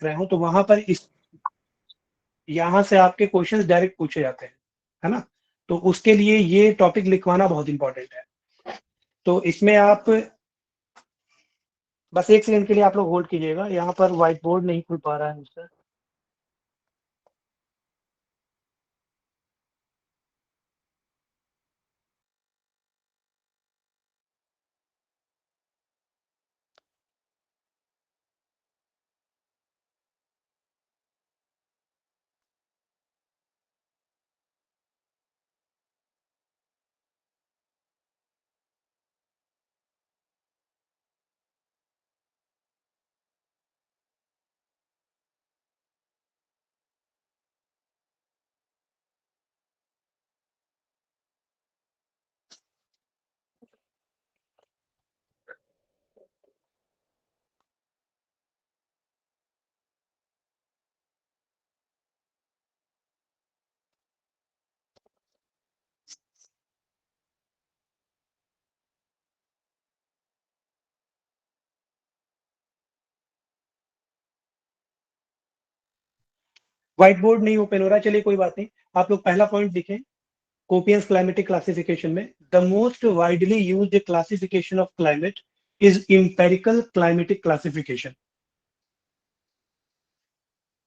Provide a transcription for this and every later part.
रहे हो तो वहां पर इस यहाँ से आपके क्वेश्चंस डायरेक्ट पूछे जाते हैं, है ना। तो उसके लिए ये टॉपिक लिखवाना बहुत इंपॉर्टेंट है। तो इसमें आप बस 1 सेकंड के लिए आप लोग होल्ड कीजिएगा, यहाँ पर व्हाइट बोर्ड नहीं खुल पा रहा है मुझसे। व्हाइट बोर्ड नहीं ओपन हो रहा, चलिए कोई बात नहीं। आप लोग पहला पॉइंट लिखें कोपियंस क्लाइमेटिक क्लासिफिकेशन में, the most widely used classification of climate is empirical climatic classification.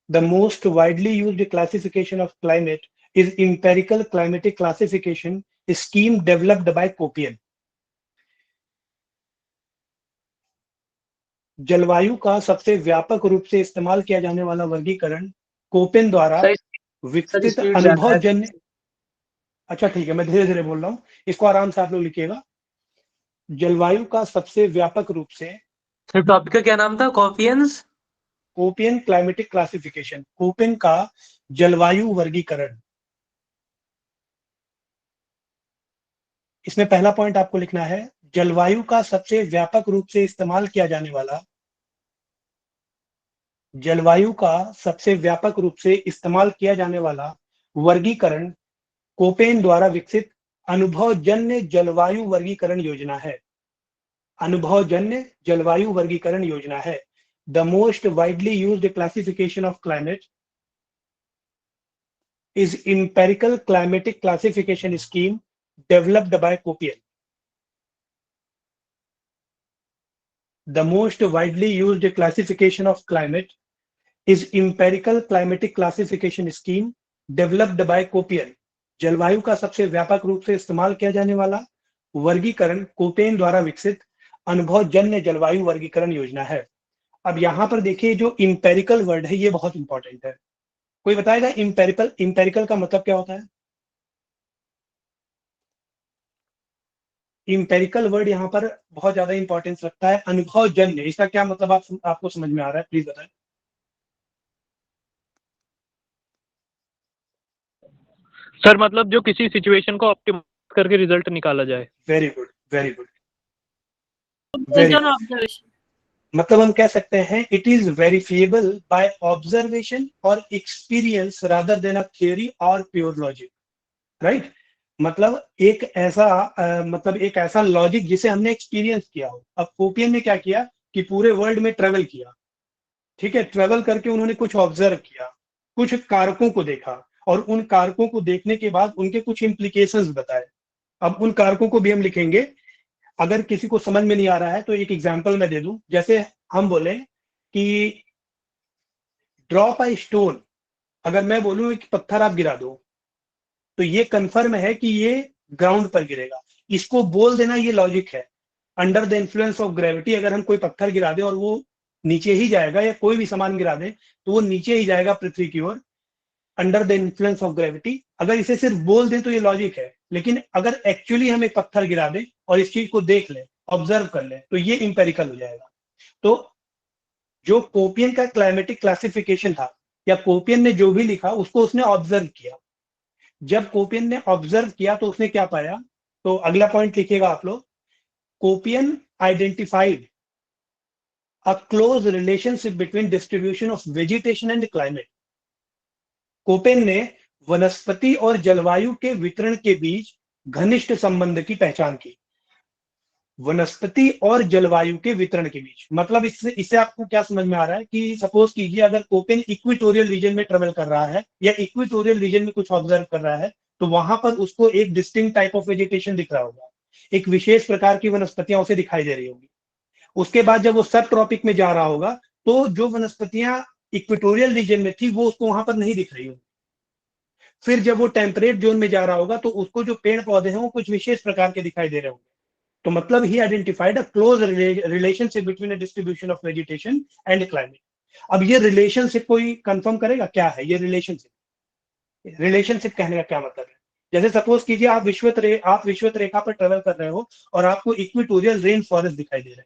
The most widely used classification of climate is empirical climatic classification scheme developed by Köppen. जलवायु का सबसे व्यापक रूप से इस्तेमाल किया जाने वाला वर्गीकरण कोपेन द्वारा सर विकसित स्पीड ज्यादा है। अनुभवजन्य। अच्छा ठीक है, मैं धीरे धीरे बोल रहा हूँ, इसको आराम से आप लोग लिखिएगा। जलवायु का सबसे व्यापक रूप से सर टॉपिक का क्या नाम था? कॉपियंस कोपियन क्लाइमेटिक क्लासिफिकेशन, कोपेन का जलवायु वर्गीकरण। इसमें पहला पॉइंट आपको लिखना है, जलवायु का सबसे व्यापक रूप से इस्तेमाल किया जाने वाला, जलवायु का सबसे व्यापक रूप से इस्तेमाल किया जाने वाला वर्गीकरण कोपेन द्वारा विकसित अनुभवजन्य जलवायु वर्गीकरण योजना है। अनुभवजन्य जलवायु वर्गीकरण योजना है। The most widely used classification of climate is empirical climatic classification scheme developed by Köppen. The most widely used classification of climate is empirical climatic classification scheme developed by Köppen. जलवायु का सबसे व्यापक रूप से इस्तेमाल किया जाने वाला वर्गीकरण कोपेन द्वारा विकसित अनुभवजन्य जलवायु वर्गीकरण योजना है। अब यहां पर देखिए जो इंपेरिकल वर्ड है ये बहुत इंपॉर्टेंट है। कोई बताएगा इंपेरिकल, इंपेरिकल का मतलब क्या होता है? इंपेरिकल वर्ड यहाँ पर बहुत ज्यादा इंपॉर्टेंस रखता है। अनुभवजन्य, इसका क्या मतलब आपको समझ में आ रहा है, प्लीज बताएं। सर मतलब जो किसी सिचुएशन को ऑप्टिमाइज करके रिजल्ट निकाला जाए। Very good, very good, very good. मतलब हम कह सकते हैं it is verifiable by observation और experience rather than a theory और प्योर लॉजिक, राइट। मतलब एक ऐसा लॉजिक जिसे हमने एक्सपीरियंस किया हो। अब कोपियन ने क्या किया कि पूरे वर्ल्ड में ट्रेवल किया, ठीक है। ट्रेवल करके उन्होंने कुछ ऑब्जर्व किया, कुछ कारकों को देखा, और उन कारकों को देखने के बाद उनके कुछ इंप्लीकेशंस बताए। अब उन कारकों को भी हम लिखेंगे। अगर किसी को समझ में नहीं आ रहा है तो एक एग्जांपल मैं दे दूं। जैसे हम बोले कि ड्रॉप अ स्टोन, अगर मैं बोलूं कि पत्थर आप गिरा दो, तो ये कंफर्म है कि ये ग्राउंड पर गिरेगा। इसको बोल देना ये लॉजिक है। Under the influence of gravity अगर हम कोई पत्थर गिरा दें और वो नीचे ही जाएगा, या कोई भी सामान गिरा दें तो वो नीचे ही जाएगा पृथ्वी की ओर, under the influence of gravity. अगर इसे सिर्फ बोल दें तो ये लॉजिक है, लेकिन अगर एक्चुअली हम एक पत्थर गिरा दें और इस चीज को देख लें, ऑब्जर्व कर लें, तो ये इंपेरिकल हो जाएगा। तो जो कोपियन का क्लाइमेटिक क्लासिफिकेशन था, या कोपियन ने जो भी लिखा उसको उसने ऑब्जर्व किया। जब कोपियन ने ऑब्जर्व किया तो उसने क्या पाया? तो अगला पॉइंट लिखिएगा आप लोग। Koppen identified a close relationship between distribution of vegetation and climate. Koppen ने वनस्पति और जलवायु के वितरण के बीच घनिष्ठ संबंध की पहचान की। वनस्पति और जलवायु के वितरण के बीच। मतलब इससे आपको क्या समझ में आ रहा है कि सपोज कीजिए अगर कोपेन इक्वेटोरियल रीजन में ट्रेवल कर रहा है या इक्वेटोरियल रीजन में कुछ ऑब्जर्व कर रहा है, तो वहां पर उसको एक डिस्टिंक्ट टाइप ऑफ वेजिटेशन दिख रहा होगा, एक विशेष प्रकार की वनस्पतियां उसे दिखाई दे रही होगी। उसके बाद जब वो सब ट्रॉपिक में जा रहा होगा तो जो वनस्पतियां इक्वेटोरियल रीजन में थी वो उसको वहां पर नहीं दिख रही होगी। फिर जब वो टेम्परेट जोन में जा रहा होगा तो उसको जो पेड़ पौधे हैं वो कुछ विशेष प्रकार के दिखाई दे रहे होंगे। तो मतलब ही identified a close relationship between a distribution of vegetation and climate. अब ये रिलेशनशिप कोई कंफर्म करेगा क्या है ये रिलेशनशिप? रिलेशनशिप कहने का क्या मतलब है? जैसे सपोज कीजिए आप विश्वत रेखा पर ट्रेवल कर रहे हो और आपको इक्वेटोरियल रेन फॉरेस्ट दिखाई दे रहे हैं,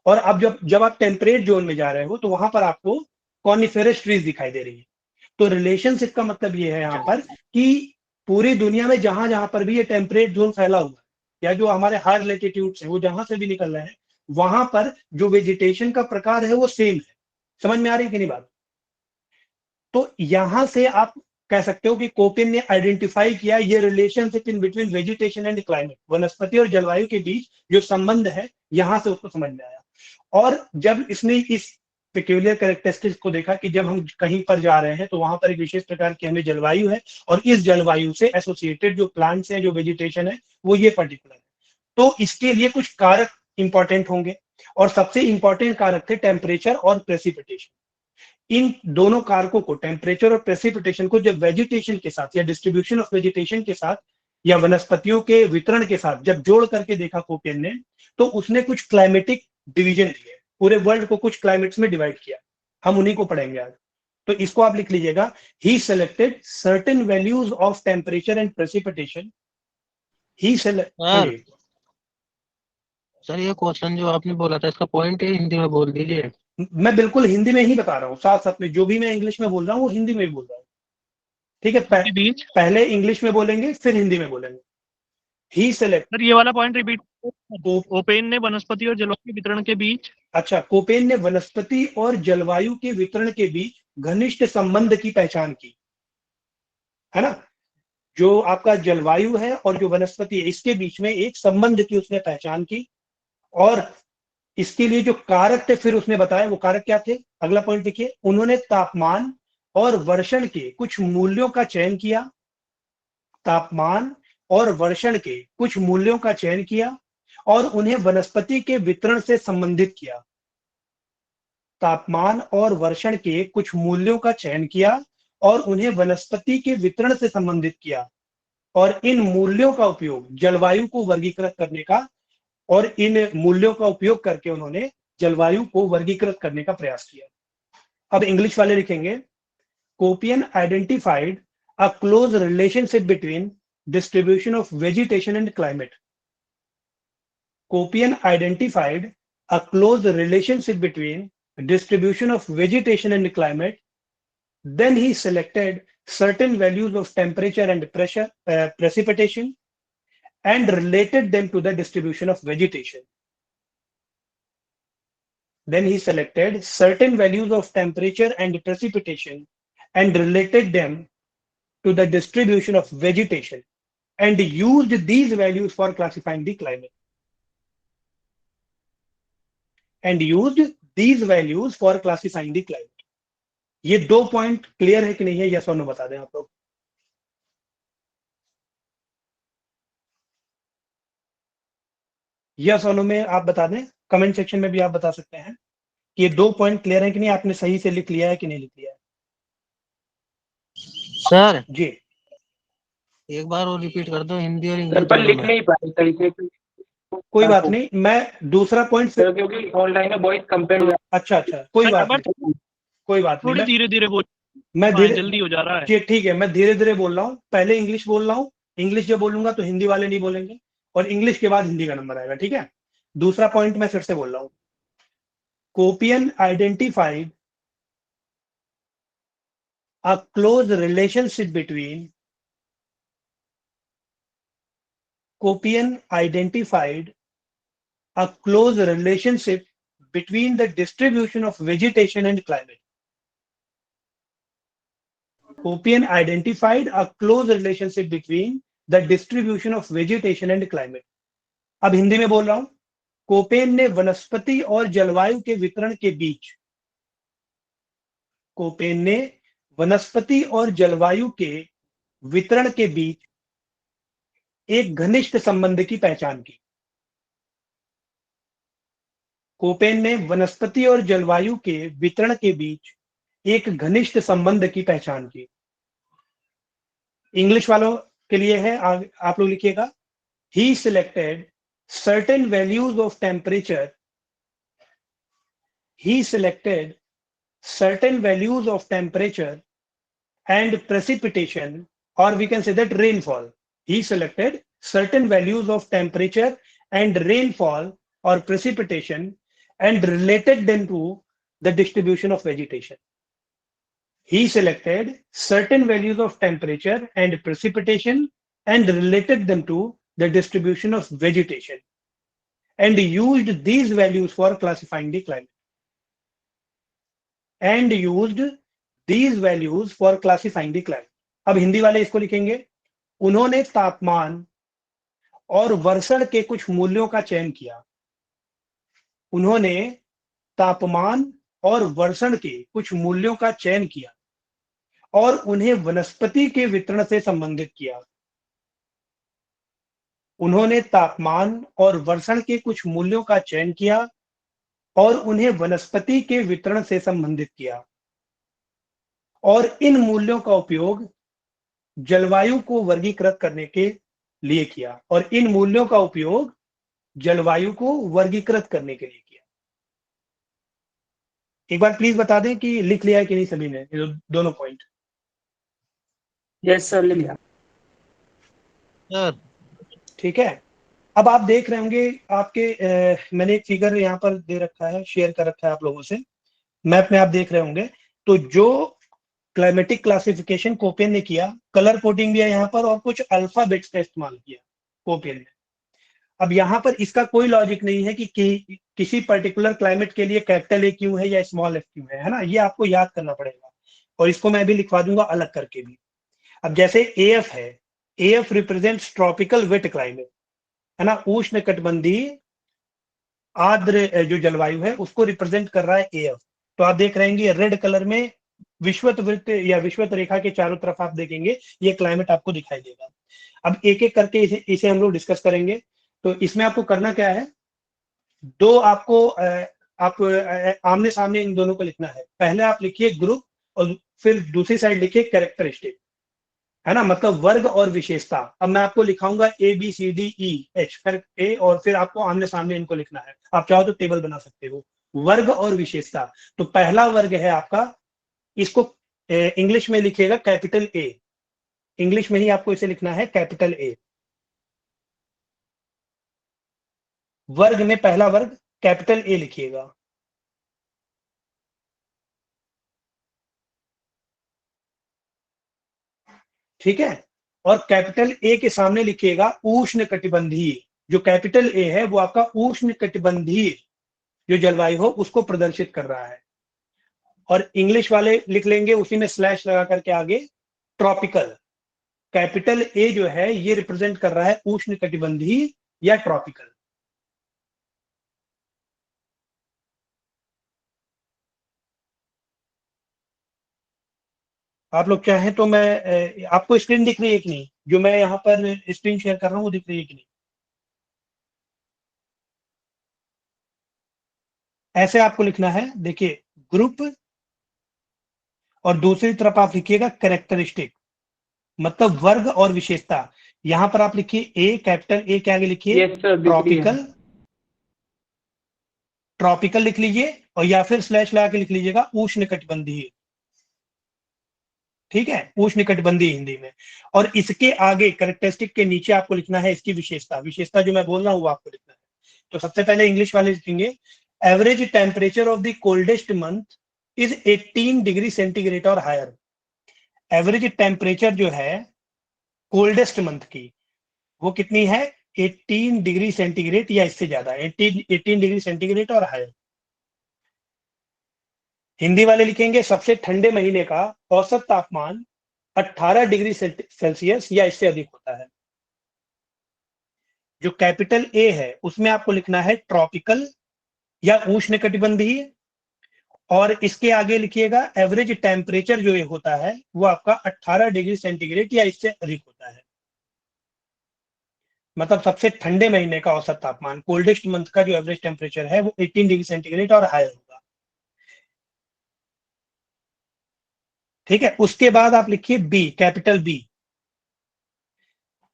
और अब जब आप टेम्परेट जोन में जा रहे हो तो वहां पर आपको कॉनिफेरस ट्रीज दिखाई दे रही है। तो रिलेशनशिप का मतलब ये है यहाँ पर कि पूरी दुनिया में जहां जहां पर भी ये टेम्परेट जोन फैला हुआ है या जो हमारे हायर लेटिट्यूड है वो जहां से भी निकल रहे हैं, वहां पर जो वेजिटेशन का प्रकार है वो सेम है। समझ में आ रही है कि नहीं बात? तो यहां से आप कह सकते हो कि कोपेन ने आइडेंटिफाई किया ये relationship in between vegetation and climate, वनस्पति और जलवायु के बीच जो संबंध है, यहां से उसको समझ में आया। और जब इसने इस पेक्यूलियर कैरेक्टरिस्टिक्स को देखा कि जब हम कहीं पर जा रहे हैं तो वहां पर एक विशेष प्रकार की हमें जलवायु है और इस जलवायु से एसोसिएटेड जो प्लांट्स हैं, जो वेजिटेशन है, वो ये पर्टिकुलर है, तो इसके लिए कुछ कारक इंपॉर्टेंट होंगे और सबसे इंपॉर्टेंट कारक थे टेम्परेचर और प्रेसिपिटेशन। इन दोनों कारकों को, टेम्परेचर और प्रेसिपिटेशन को, जब वेजिटेशन के साथ या डिस्ट्रीब्यूशन ऑफ वेजिटेशन के साथ या वनस्पतियों के वितरण के साथ जब जोड़ करके देखा कोपेन ने, तो उसने कुछ क्लाइमेटिक डिवीजन दिए, पूरे वर्ल्ड को कुछ क्लाइमेट्स में डिवाइड किया। हम उन्हीं को पढ़ेंगे आज। तो इसको आप लिख लीजिएगा, he selected certain values of temperature and precipitation. He select, हाँ जी सर ये क्वेश्चन जो आपने बोला था इसका पॉइंट है, हिंदी में बोल दीजिए। मैं बिल्कुल हिंदी में ही बता रहा हूँ, साथ साथ में जो भी मैं इंग्लिश में बोल रहा हूँ वो हिंदी में भी बोल रहा हूँ। ठीक है, के बीच पहले इंग्लिश में बोलेंगे फिर हिंदी में बोलेंगे। ही सेलेक्ट, सर ये वाला पॉइंट रिपीट। कोपेन ने वनस्पति और जलवायु के वितरण के बीच, अच्छा, कोपेन ने वनस्पति और जलवायु के वितरण के बीच घनिष्ठ संबंध की पहचान की, है ना? जो आपका जलवायु है और जो वनस्पति है इसके बीच में एक संबंध की उसने पहचान की, और इसके लिए जो कारक थे फिर उसने बताया, वो कारक क्या थे? अगला पॉइंट देखिए, उन्होंने तापमान और वर्षण के कुछ मूल्यों का चयन किया। तापमान और वर्षण के कुछ मूल्यों का चयन किया और उन्हें वनस्पति के वितरण से संबंधित किया। तापमान और वर्षण के कुछ मूल्यों का चयन किया और उन्हें वनस्पति के वितरण से संबंधित किया, और इन मूल्यों का उपयोग जलवायु को वर्गीकृत करने का, और इन मूल्यों का उपयोग करके उन्होंने जलवायु को वर्गीकृत करने का प्रयास किया। अब इंग्लिश वाले लिखेंगे, Koppen identified a close relationship between distribution of vegetation and climate. Kopian identified a close relationship between distribution of vegetation and climate. Then he selected certain values of temperature and pressure, precipitation, and related them to the distribution of vegetation. Then he selected certain values of temperature and precipitation and related them to the distribution of vegetation, and used these values for classifying the climate. And used these values for classifying the climate. ये दो point clear है कि नहीं है? Yes और no बता दें आप लोग। यस और नो में आप बता दें, कमेंट सेक्शन में भी आप बता सकते हैं कि ये दो पॉइंट क्लियर है कि नहीं, आपने सही से लिख लिया है कि नहीं लिख लिया है। सर जी एक बार और रिपीट कर दो, हिंदी और सर इंग्लिश पर दोनों लिख में। नहीं पाए सही से, कोई बात नहीं, मैं दूसरा पॉइंट सर क्योंकि ऑनलाइन में वॉइस कंपेयर। अच्छा कोई बात नहीं, कोई बात थोड़ी नहीं, धीरे धीरे बोल, मैं धीरे, जल्दी हो जा रहा है। ठीक है, मैं धीरे धीरे बोल रहा हूँ। पहले इंग्लिश बोल रहा हूँ, इंग्लिश जब बोलूंगा तो हिंदी वाले नहीं बोलेंगे, और इंग्लिश के बाद हिंदी का नंबर आएगा, ठीक है? दूसरा पॉइंट मैं फिर से बोल रहा हूँ, कोपियन identified a close relationship between Kopian identified a close relationship between the distribution of vegetation and climate. Kopian identified a close relationship between the distribution of vegetation and climate. अब हिंदी में बोल रहा हूं, कोपेन ने वनस्पति और जलवायु के वितरण के बीच, कोपेन ने वनस्पति और जलवायु के वितरण के बीच एक घनिष्ठ संबंध की पहचान की। कोपेन ने वनस्पति और जलवायु के वितरण के बीच एक घनिष्ठ संबंध की पहचान की। इंग्लिश वालों के लिए है, आप लोग लिखिएगा, ही selected certain values of temperature, he selected certain values of temperature and precipitation, or we can say that rainfall. He selected certain values of temperature and rainfall or precipitation and related them to the distribution of vegetation. He selected certain values of temperature and precipitation and related them to the distribution of vegetation and used these values for classifying the climate. And used these values for classifying the climate. अब हिंदी वाले इसको लिखेंगे, उन्होंने तापमान और वर्षण के कुछ मूल्यों का चयन किया। उन्होंने तापमान और वर्षण के कुछ मूल्यों का चयन किया और उन्हें वनस्पति के वितरण से संबंधित किया। उन्होंने तापमान और वर्षण के कुछ मूल्यों का चयन किया और उन्हें वनस्पति के वितरण से संबंधित किया और इन मूल्यों का उपयोग जलवायु को वर्गीकृत करने के लिए किया और इन मूल्यों का उपयोग जलवायु को वर्गीकृत करने के लिए किया। एक बार प्लीज बता दें कि लिख लिया है कि नहीं सभी ने ये दोनों पॉइंट। यस सर, लिख लिया सर। ठीक है, अब आप देख रहे होंगे आपके मैंने एक फिगर यहाँ पर दे रखा है, शेयर कर रखा है आप लोगों से, मैप में आप देख रहे होंगे। तो जो क्लाइमेटिक क्लासिफिकेशन कोपेन ने किया, कलर कोडिंग भी है यहाँ पर और कुछ अल्फाबेट्स का इस्तेमाल किया कोपेन ने। अब यहाँ पर इसका कोई लॉजिक नहीं है कि किसी पर्टिकुलर क्लाइमेट के लिए कैपिटल ए क्यों है या स्मॉल एफ क्यों है ना, ये आपको याद करना पड़ेगा और इसको मैं भी लिखवा दूंगा अलग करके भी। अब जैसे एएफ है, AF represents tropical wet climate, है ना, उष्ण कटिबंधीय आर्द्र जो जलवायु है उसको रिप्रेजेंट कर रहा है एएफ। तो आप देख रहे हैं रेड कलर में विषुवत वृत्त या विषुवत रेखा के चारों तरफ आप देखेंगे ये क्लाइमेट आपको दिखाई देगा। अब एक एक करके इसे हम लोग डिस्कस करेंगे। तो इसमें आपको करना क्या है, दो आपको आमने सामने इन दोनों को लिखना है। पहले आप लिखिए ग्रुप और फिर दूसरी साइड लिखिए कैरेक्टरिस्टिक, है ना, मतलब वर्ग और विशेषता। अब मैं आपको लिखाऊंगा A B C D E H, फिर ए और फिर आपको आमने सामने इनको लिखना है। आप चाहो तो टेबल बना सकते हो, वर्ग और विशेषता। तो पहला वर्ग है आपका, इसको इंग्लिश में लिखिएगा कैपिटल ए, इंग्लिश में ही आपको इसे लिखना है कैपिटल ए। वर्ग में पहला वर्ग कैपिटल ए लिखिएगा। ठीक है, और कैपिटल ए के सामने लिखिएगा उष्ण कटिबंधीय। जो कैपिटल ए है वो आपका उष्ण कटिबंधीय जो जलवायु हो उसको प्रदर्शित कर रहा है। और इंग्लिश वाले लिख लेंगे उसी में स्लैश लगा करके आगे ट्रॉपिकल। कैपिटल ए जो है ये रिप्रेजेंट कर रहा है उष्ण कटिबंधीय या ट्रॉपिकल। आप लोग चाहें तो मैं आपको स्क्रीन दिख रही है कि नहीं, जो मैं यहाँ पर स्क्रीन शेयर कर रहा हूँ वो दिख रही है कि नहीं? ऐसे आपको लिखना है, देखिए ग्रुप और दूसरी तरफ आप लिखिएगा कैरेक्टरिस्टिक, मतलब वर्ग और विशेषता। यहां पर आप लिखिए ए, कैपिटल ए के आगे लिखिए ट्रॉपिकल, ट्रॉपिकल लिख लीजिए और या फिर स्लैश लगा के लिख लीजिएगा उष्ण कटिबंधीय। ठीक है, उष्ण कटिबंधीय हिंदी में। और इसके आगे कैरेक्टरिस्टिक के नीचे आपको लिखना है इसकी विशेषता। विशेषता जो मैं बोल रहा हूँ वो आपको लिखना है। तो सबसे पहले इंग्लिश वाले लिखेंगे average temperature of the coldest month is 18 degree centigrade और हायर। एवरेज टेम्परेचर जो है कोल्डेस्ट मंथ की वो कितनी है, 18 डिग्री सेंटीग्रेड या इससे ज्यादा, 18 डिग्री सेंटीग्रेड और हायर। हिंदी वाले लिखेंगे सबसे ठंडे महीने का औसत तापमान 18 डिग्री सेल्सियस या इससे अधिक होता है। जो कैपिटल ए है उसमें आपको लिखना है ट्रॉपिकल या उष्णकटिबंधीय, और इसके आगे लिखिएगा एवरेज टेम्परेचर जो ये होता है वो आपका 18 डिग्री सेंटीग्रेड या इससे अधिक होता है। मतलब सबसे ठंडे महीने का औसत तापमान, कोल्डेस्ट मंथ का जो एवरेज टेम्परेचर है वो 18 डिग्री सेंटीग्रेड और हायर होगा। ठीक है, उसके बाद आप लिखिए B, capital B.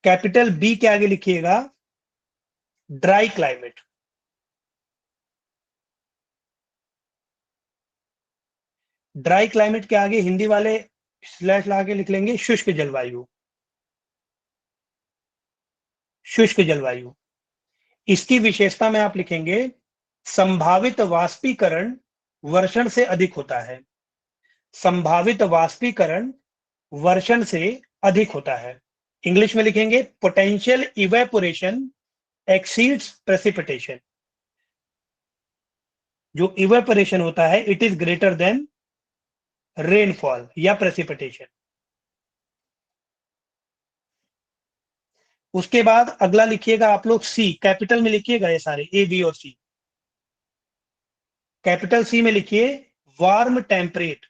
Capital B के आगे लिखिएगा ड्राई क्लाइमेट। ड्राई क्लाइमेट के आगे हिंदी वाले स्लैश लगा के लिख लेंगे शुष्क जलवायु। शुष्क जलवायु, इसकी विशेषता में आप लिखेंगे संभावित वाष्पीकरण वर्षण से अधिक होता है। संभावित वाष्पीकरण वर्षण से अधिक होता है। इंग्लिश में लिखेंगे पोटेंशियल इवेपोरेशन एक्सीड्स प्रेसिपिटेशन। जो इवेपोरेशन होता है it is greater than rainfall या प्रेसिपिटेशन। उसके बाद अगला लिखिएगा आप लोग सी, कैपिटल में लिखिएगा ये सारे ए बी और सी। कैपिटल सी में लिखिए warm temperate.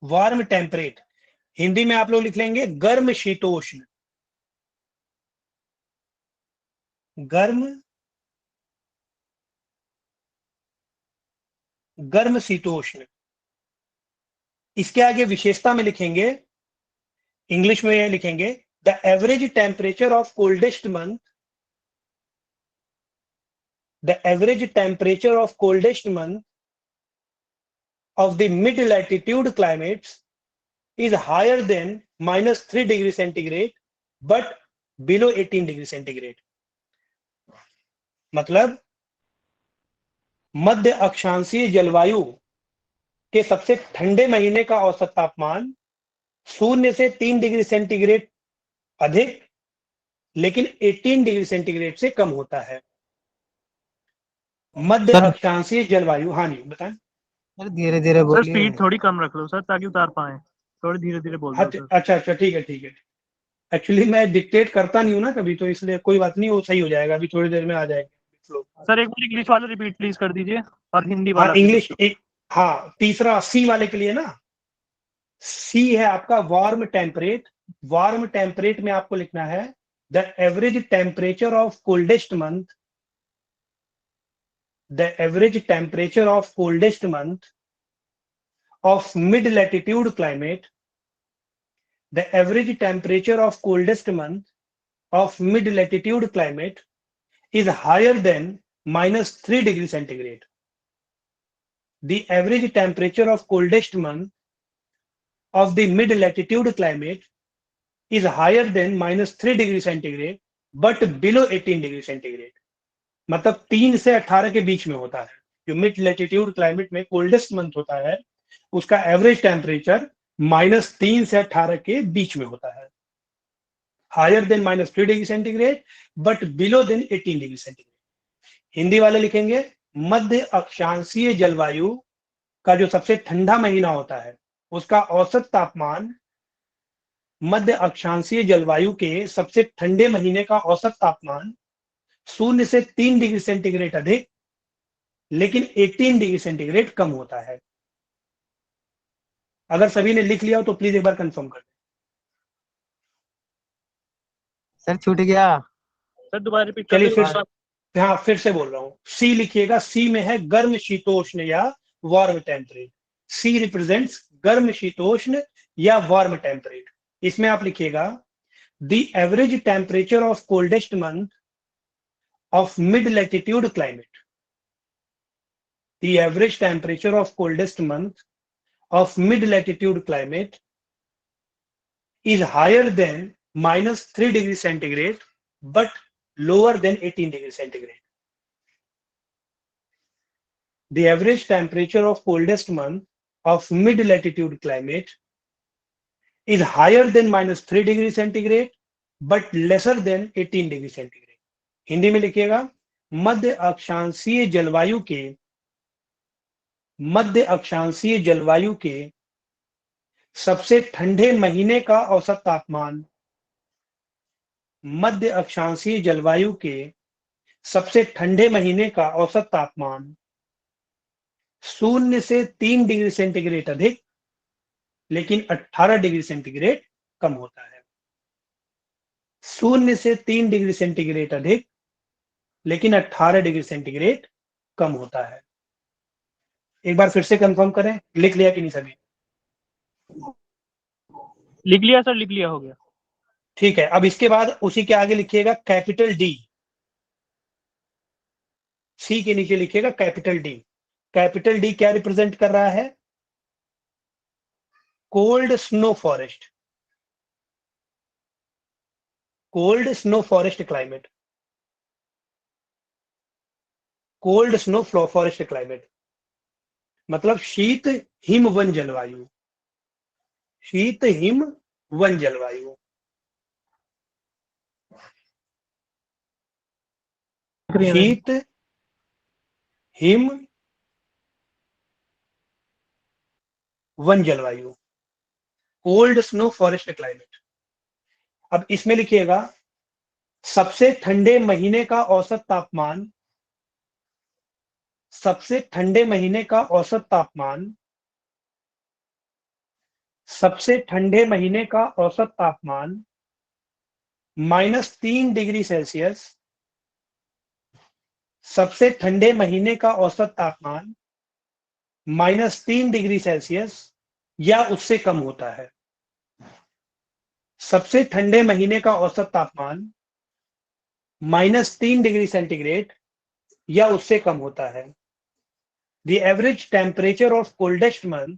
Warm temperate, Hindi में आप लोग लिख लेंगे गर्म शीतोष्ण। गर्म शीतोष्ण। इसके आगे विशेषता में लिखेंगे, इंग्लिश में लिखेंगे the average temperature of coldest month, the average temperature of coldest month of the mid latitude climates is higher than -3 degree centigrade but below 18 degree centigrade। मतलब मध्य अक्षांशीय जलवायु के सबसे ठंडे महीने का औसत तापमान 0 से 3 डिग्री सेंटीग्रेड अधिक लेकिन 18 डिग्री सेंटीग्रेड से कम होता है। मध्य अक्षांशीय जलवायु, हाँ जी बताएं। धीरे धीरे सर बोलिए। स्पीड थोड़ी कम रख लो सर ताकि उतार पाए, थोड़ी धीरे धीरे बोल दो सर। अच्छा अच्छा ठीक है ठीक है। एक्चुअली मैं डिक्टेट करता नहीं हूँ ना कभी, तो इसलिए कोई बात नहीं, वो सही हो जाएगा, अभी थोड़ी देर में आ जाएगा। सर एक बार इंग्लिश वाला रिपीट प्लीज कर दीजिए और हिंदी हाँ वाला भी। इंग्लिश एक, हाँ तीसरा सी वाले के लिए ना, सी है आपका वार्म टेम्परेट। वार्म टेम्परेट में आपको लिखना है the average temperature of coldest month, the average temperature of coldest month of mid latitude climate, the average temperature of coldest month of mid latitude climate is higher than -3 degree centigrade। The average temperature of coldest month of the mid latitude climate is higher than -3 degree centigrade but below 18 degree centigrade। मतलब 3 से 18 के बीच में होता है। जो mid latitude climate में coldest month होता है उसका एवरेज टेम्परेचर -3 से 18 के बीच में होता है। Higher than -3 degree centigrade but below than 18 degree centigrade. Hindi वाले लिखेंगे मध्य अक्षांशीय जलवायु का जो सबसे ठंडा महीना होता है उसका औसत तापमान, मध्य अक्षांशीय जलवायु के सबसे ठंडे महीने का औसत तापमान 0 से 3 डिग्री सेंटीग्रेड अधिक लेकिन 18 डिग्री सेंटीग्रेड कम होता है। अगर सभी ने लिख लिया हो तो प्लीज एक बार कंफर्म कर दें। सर छूट गया। सर दोबारा रिपीट कर चलिए दीजिए। हाँ फिर से बोल रहा हूँ, सी लिखिएगा। सी में है गर्म शीतोष्ण या वार्म टेम्परेट। सी रिप्रेजेंट्स गर्म शीतोष्ण या वार्म टेम्परेट। इसमें आप लिखिएगा the average temperature of coldest month of mid latitude climate, the average temperature of coldest month of mid latitude climate is higher than -3 degree centigrade but lower than 18 degree centigrade। The average temperature of coldest month of mid latitude climate is higher than -3 degree centigrade but lesser than 18 degree centigrade। Hindi में लिखिएगा मध्य अक्षांशीय जलवायु के सबसे ठंडे महीने का औसत तापमान मध्य अक्षांशीय जलवायु के सबसे ठंडे महीने का औसत तापमान 0 से 3 डिग्री सेंटीग्रेड अधिक लेकिन 18 डिग्री सेंटीग्रेड कम होता है। 0 से 3 डिग्री सेंटीग्रेड अधिक लेकिन 18 डिग्री सेंटीग्रेड कम होता है। एक बार फिर से कंफर्म करें, लिख लिया कि नहीं सभी? लिख लिया सर, लिख लिया, हो गया। ठीक है, अब इसके बाद उसी के आगे लिखिएगा कैपिटल डी। सी के नीचे लिखिएगा कैपिटल डी। कैपिटल डी क्या रिप्रेजेंट कर रहा है? Cold snow forest, cold snow forest climate, cold snow forest climate मतलब शीत हिम वन जलवायु, शीत हिम वन जलवायु। शीत हिम वन जलवायु, कोल्ड स्नो फॉरेस्ट क्लाइमेट। अब इसमें लिखिएगा सबसे ठंडे महीने का औसत तापमान, सबसे ठंडे महीने का औसत तापमान, सबसे ठंडे महीने का औसत तापमान -3 डिग्री सेल्सियस, सबसे ठंडे महीने का औसत तापमान -3 डिग्री सेल्सियस या उससे कम होता है। सबसे ठंडे महीने का औसत तापमान -3 डिग्री सेंटीग्रेड या उससे कम होता है। The average temperature of coldest month,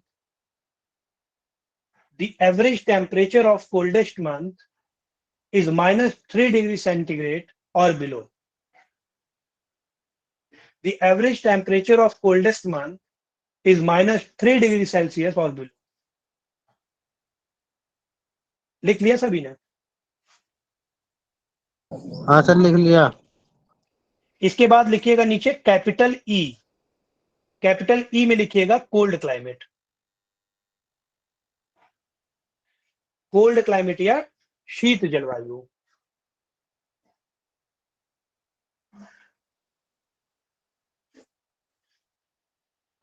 the average temperature of coldest month is -3 degree centigrade or below. The average temperature of coldest month is -3 degree Celsius or below. लिख लिया सभी ने? हाँ सर, लिख लिया। इसके बाद लिखिएगा नीचे कैपिटल ई। कैपिटल ई में लिखिएगा कोल्ड क्लाइमेट, कोल्ड क्लाइमेट या शीत जलवायु।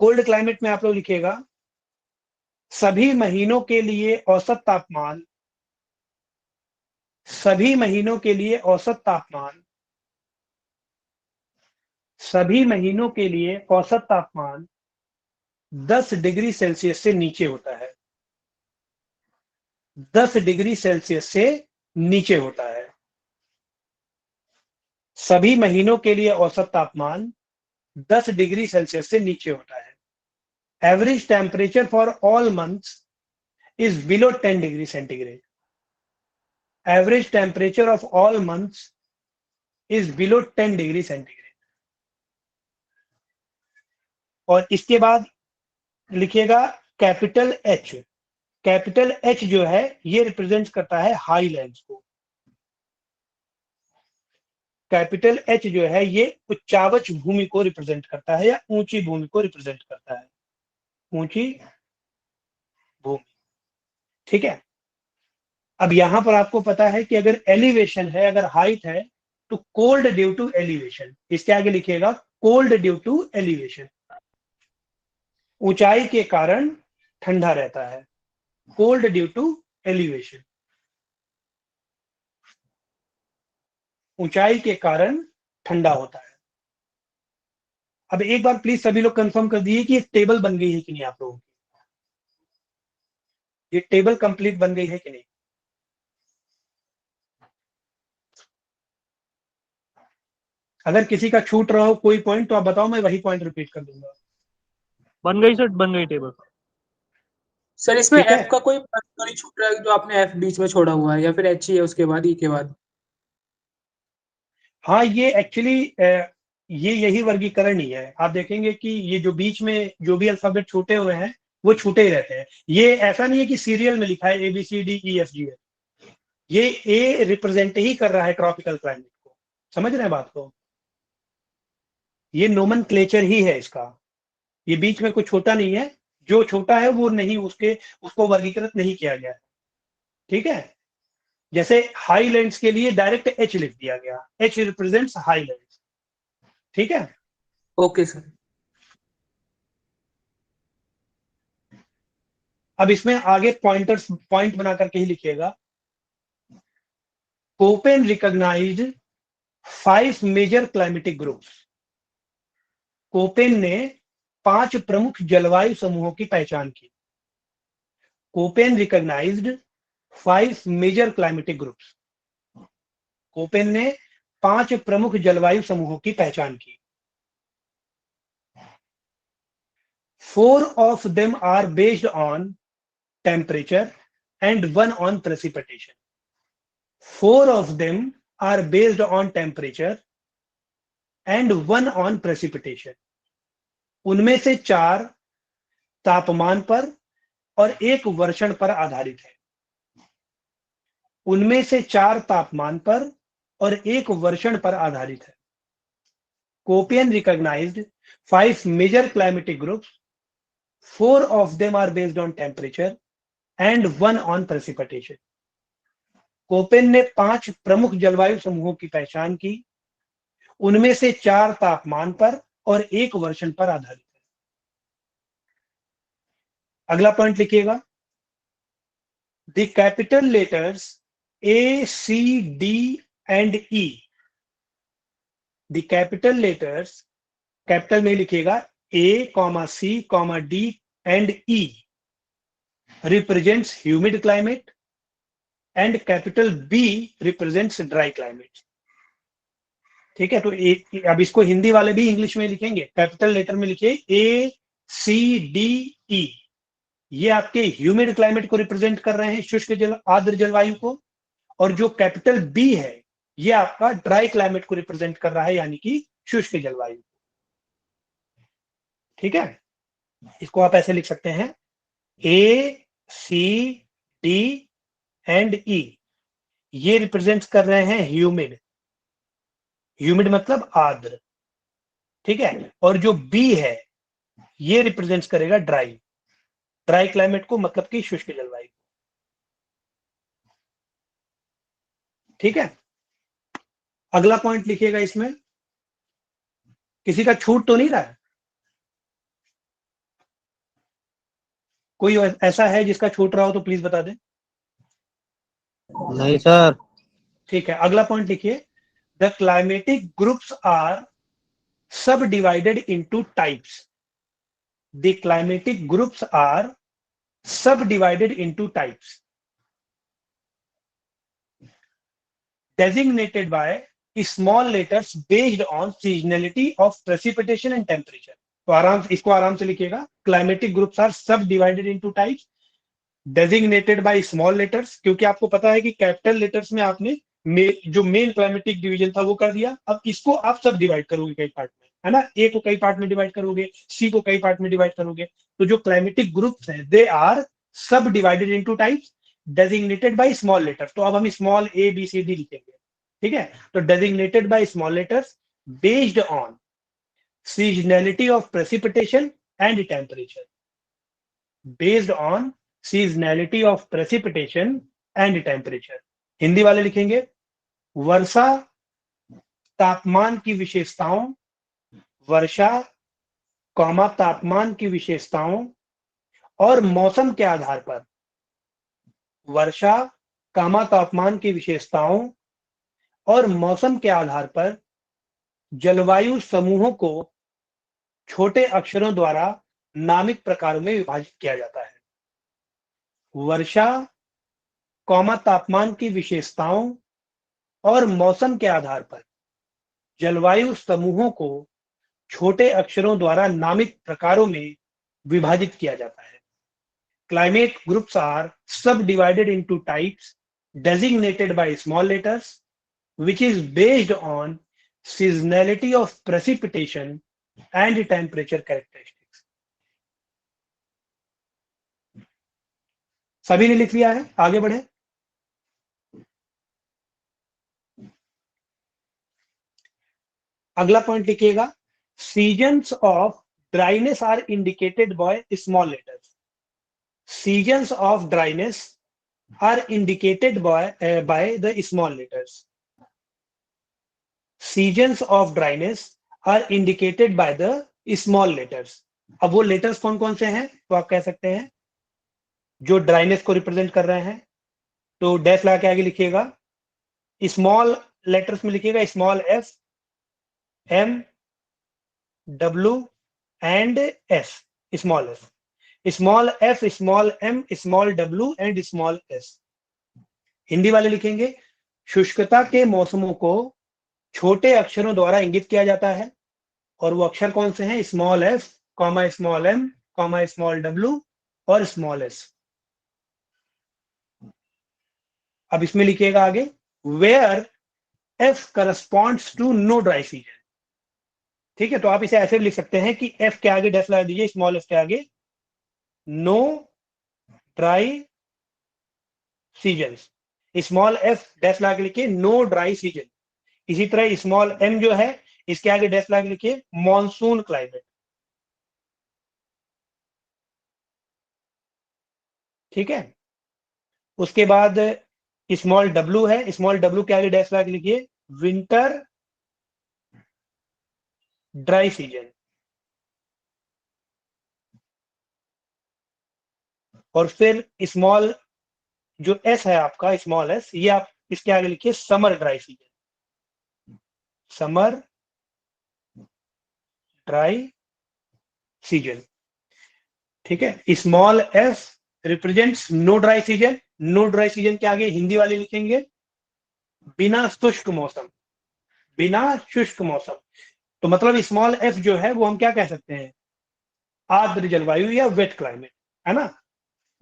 कोल्ड क्लाइमेट में आप लोग लिखिएगा सभी महीनों के लिए औसत तापमान, सभी महीनों के लिए औसत तापमान, सभी महीनों के लिए औसत तापमान 10 डिग्री सेल्सियस से नीचे होता है, 10 डिग्री सेल्सियस से नीचे होता है। सभी महीनों के लिए औसत तापमान 10 डिग्री सेल्सियस से नीचे होता है। Average temperature for all months is below 10 degree centigrade. Average temperature of all months is below 10 degree centigrade. और इसके बाद लिखिएगा कैपिटल एच। कैपिटल एच जो है ये रिप्रेजेंट करता है हाईलैंड्स को। कैपिटल एच जो है ये उच्चावच भूमि को रिप्रेजेंट करता है या ऊंची भूमि को रिप्रेजेंट करता है, ऊंची भूमि। ठीक है, अब यहां पर आपको पता है कि अगर एलिवेशन है, अगर हाइट है तो कोल्ड ड्यू टू एलिवेशन। इसके आगे लिखिएगा कोल्ड ड्यू टू एलिवेशन, ऊंचाई के कारण ठंडा रहता है, कोल्ड ड्यू टू एलिवेशन, ऊंचाई के कारण ठंडा होता है। अब एक बार प्लीज सभी लोग कंफर्म कर दीजिए कि ये टेबल बन गई है कि नहीं आप लोगों की, ये टेबल कंप्लीट बन गई है कि नहीं? अगर किसी का छूट रहा हो कोई पॉइंट तो आप बताओ, मैं वही पॉइंट रिपीट कर दूंगा। बन गई सर, बन गई टेबल। सर इसमें ठीक है, एफ का कोई प्रश्न नहीं छूट रहा है जो आपने एफ बीच में छोड़ा हुआ है, या फिर एच ही है उसके बाद ई के बाद? हाँ ये एक्चुअली ये यही वर्गीकरण ही है। आप देखेंगे कि ये जो बीच में जो भी अल्फाबेट छूटे हुए हैं वो छूटे ही रहते हैं। ये ऐसा नहीं है कि सीरियल में लिखा है ABCDEFG है, ये ए रिप्रेजेंट ही कर रहा है ट्रॉपिकल क्लाइमेट को। समझ रहे हैं बात को? ये नोमेनक्लेचर ही है इसका, ये बीच में कुछ छोटा नहीं है, जो छोटा है वो नहीं, उसको वर्गीकृत नहीं किया गया है। ठीक है, जैसे हाईलैंड्स के लिए डायरेक्ट एच लिख दिया गया, एच रिप्रेजेंट्स हाईलैंड्स। ठीक है, ओके सर। अब इसमें आगे पॉइंट बना करके ही लिखिएगा। Koppen recognised 5 major climatic groups. Koppen ने 5 प्रमुख जलवायु समूहों की पहचान की। Koppen recognised 5 major climatic groups. Koppen ने 5 प्रमुख जलवायु समूहों की पहचान की। 4 of them are based on temperature and 1 on precipitation. 4 of them are based on temperature and 1 on precipitation. उनमें से 4 तापमान पर और 1 वर्षण पर आधारित है। उनमें से 4 तापमान पर और 1 वर्षण पर आधारित है। Köppen recognized 5 major climatic groups. 4 of them are based on temperature and 1 on precipitation. Koppen ने 5 प्रमुख जलवायु समूहों की पहचान की, उनमें से 4 तापमान पर और 1 वर्षण पर आधारित है। अगला पॉइंट लिखिएगा। The capital letters A, C, D and E. The capital letters, capital में लिखिएगा A, C, D and E represents humid climate and capital B represents dry climate. ठीक है, तो अब इसको हिंदी वाले भी इंग्लिश में लिखेंगे। कैपिटल लेटर में लिखिए A, C, D, E। ये आपके ह्यूमिड क्लाइमेट को रिप्रेजेंट कर रहे हैं, शुष्क आर्द्र जलवायु को। और जो कैपिटल B है ये आपका ड्राई क्लाइमेट को रिप्रेजेंट कर रहा है, यानी कि शुष्क जलवायु। ठीक है, इसको आप ऐसे लिख सकते हैं A, C, D and E ये रिप्रेजेंट कर रहे हैं ह्यूमिड। ह्यूमिड मतलब आर्द्र। ठीक है, और जो B है ये रिप्रेजेंट करेगा ड्राई, ड्राई क्लाइमेट को, मतलब कि शुष्क जलवायु। ठीक है, अगला पॉइंट लिखिएगा। इसमें किसी का छूट तो नहीं रहा है? कोई ऐसा है जिसका छूट रहा हो तो प्लीज बता दें। नहीं सर। ठीक है, अगला पॉइंट लिखिए। The climatic groups are subdivided into types. The climatic groups are subdivided into types designated by small letters based on seasonality of precipitation and temperature. तो इसको आराम से लिखिएगा। Climatic groups are subdivided into types designated by small letters, क्योंकि आपको पता है कि कैपिटल लेटर्स में आपने जो मेन क्लाइमेटिक डिवीजन था वो कर दिया। अब इसको आप सब डिवाइड करोगे कई पार्ट में, है ना। ए को कई पार्ट में डिवाइड करोगे, सी को कई पार्ट में डिवाइड करोगे। तो जो क्लाइमेटिक ग्रुप्स हैं they are subdivided into types designated by small letters. तो अब हम small A B C d लिखेंगे। ठीक है, तो designated by small letters based on seasonality of precipitation and temperature. Based on seasonality of precipitation and temperature. Hindi वाले लिखेंगे वर्षा तापमान की विशेषताओं, वर्षा कॉमा तापमान की विशेषताओं और मौसम के आधार पर, वर्षा कॉमा तापमान की विशेषताओं और मौसम के आधार पर जलवायु समूहों को छोटे अक्षरों द्वारा नामिक प्रकारों में विभाजित किया जाता है। वर्षा कॉमा तापमान की विशेषताओं और मौसम के आधार पर जलवायु समूहों को छोटे अक्षरों द्वारा नामित प्रकारों में विभाजित किया जाता है। Climate groups are subdivided into types designated by small letters which is based on seasonality of precipitation and temperature characteristics. सभी ने लिख लिया है, आगे बढ़े। अगला पॉइंट लिखिएगा seasons of dryness are indicated by small letters. Seasons of dryness are indicated by the small letters. Seasons of dryness are indicated by the small letters. अब वो लेटर्स कौन कौन से हैं तो आप कह सकते हैं जो ड्राइनेस को रिप्रेजेंट कर रहे हैं, तो डैश लगा के आगे लिखिएगा, स्मॉल लेटर्स में लिखिएगा small F, M, W and S, small F, small F, small M, small W and small S. Hindi वाले लिखेंगे शुष्कता के मौसमों को छोटे अक्षरों द्वारा इंगित किया जाता है, और वो अक्षर कौन से हैं? Small f, comma small m, comma small डब्ल्यू और स्मॉल एस. अब इसमें लिखिएगा आगे where f corresponds to no dry season. ठीक है, तो आप इसे ऐसे भी लिख सकते हैं कि एफ के आगे डैश लगा दीजिए, स्मॉल एफ के आगे no dry season, small f dash लगा के लिखिए नो ड्राई सीजन. इसी तरह स्मॉल एम जो है इसके आगे डैश लगा के लिखिए मॉनसून क्लाइमेट. ठीक है, उसके बाद स्मॉल डब्ल्यू है, स्मॉल डब्ल्यू के आगे डैश लगा के लिखिए विंटर ड्राई सीजन. और फिर स्मॉल जो एस है आपका स्मॉल एस, ये आप इसके आगे लिखिए summer dry season, summer dry season. ठीक है, small F represents no dry season. No dry season के आगे हिंदी वाले लिखेंगे बिना शुष्क मौसम, बिना शुष्क मौसम. तो मतलब स्मॉल एफ जो है वो हम क्या कह सकते हैं? आर्द्र जलवायु या वेट क्लाइमेट, है ना.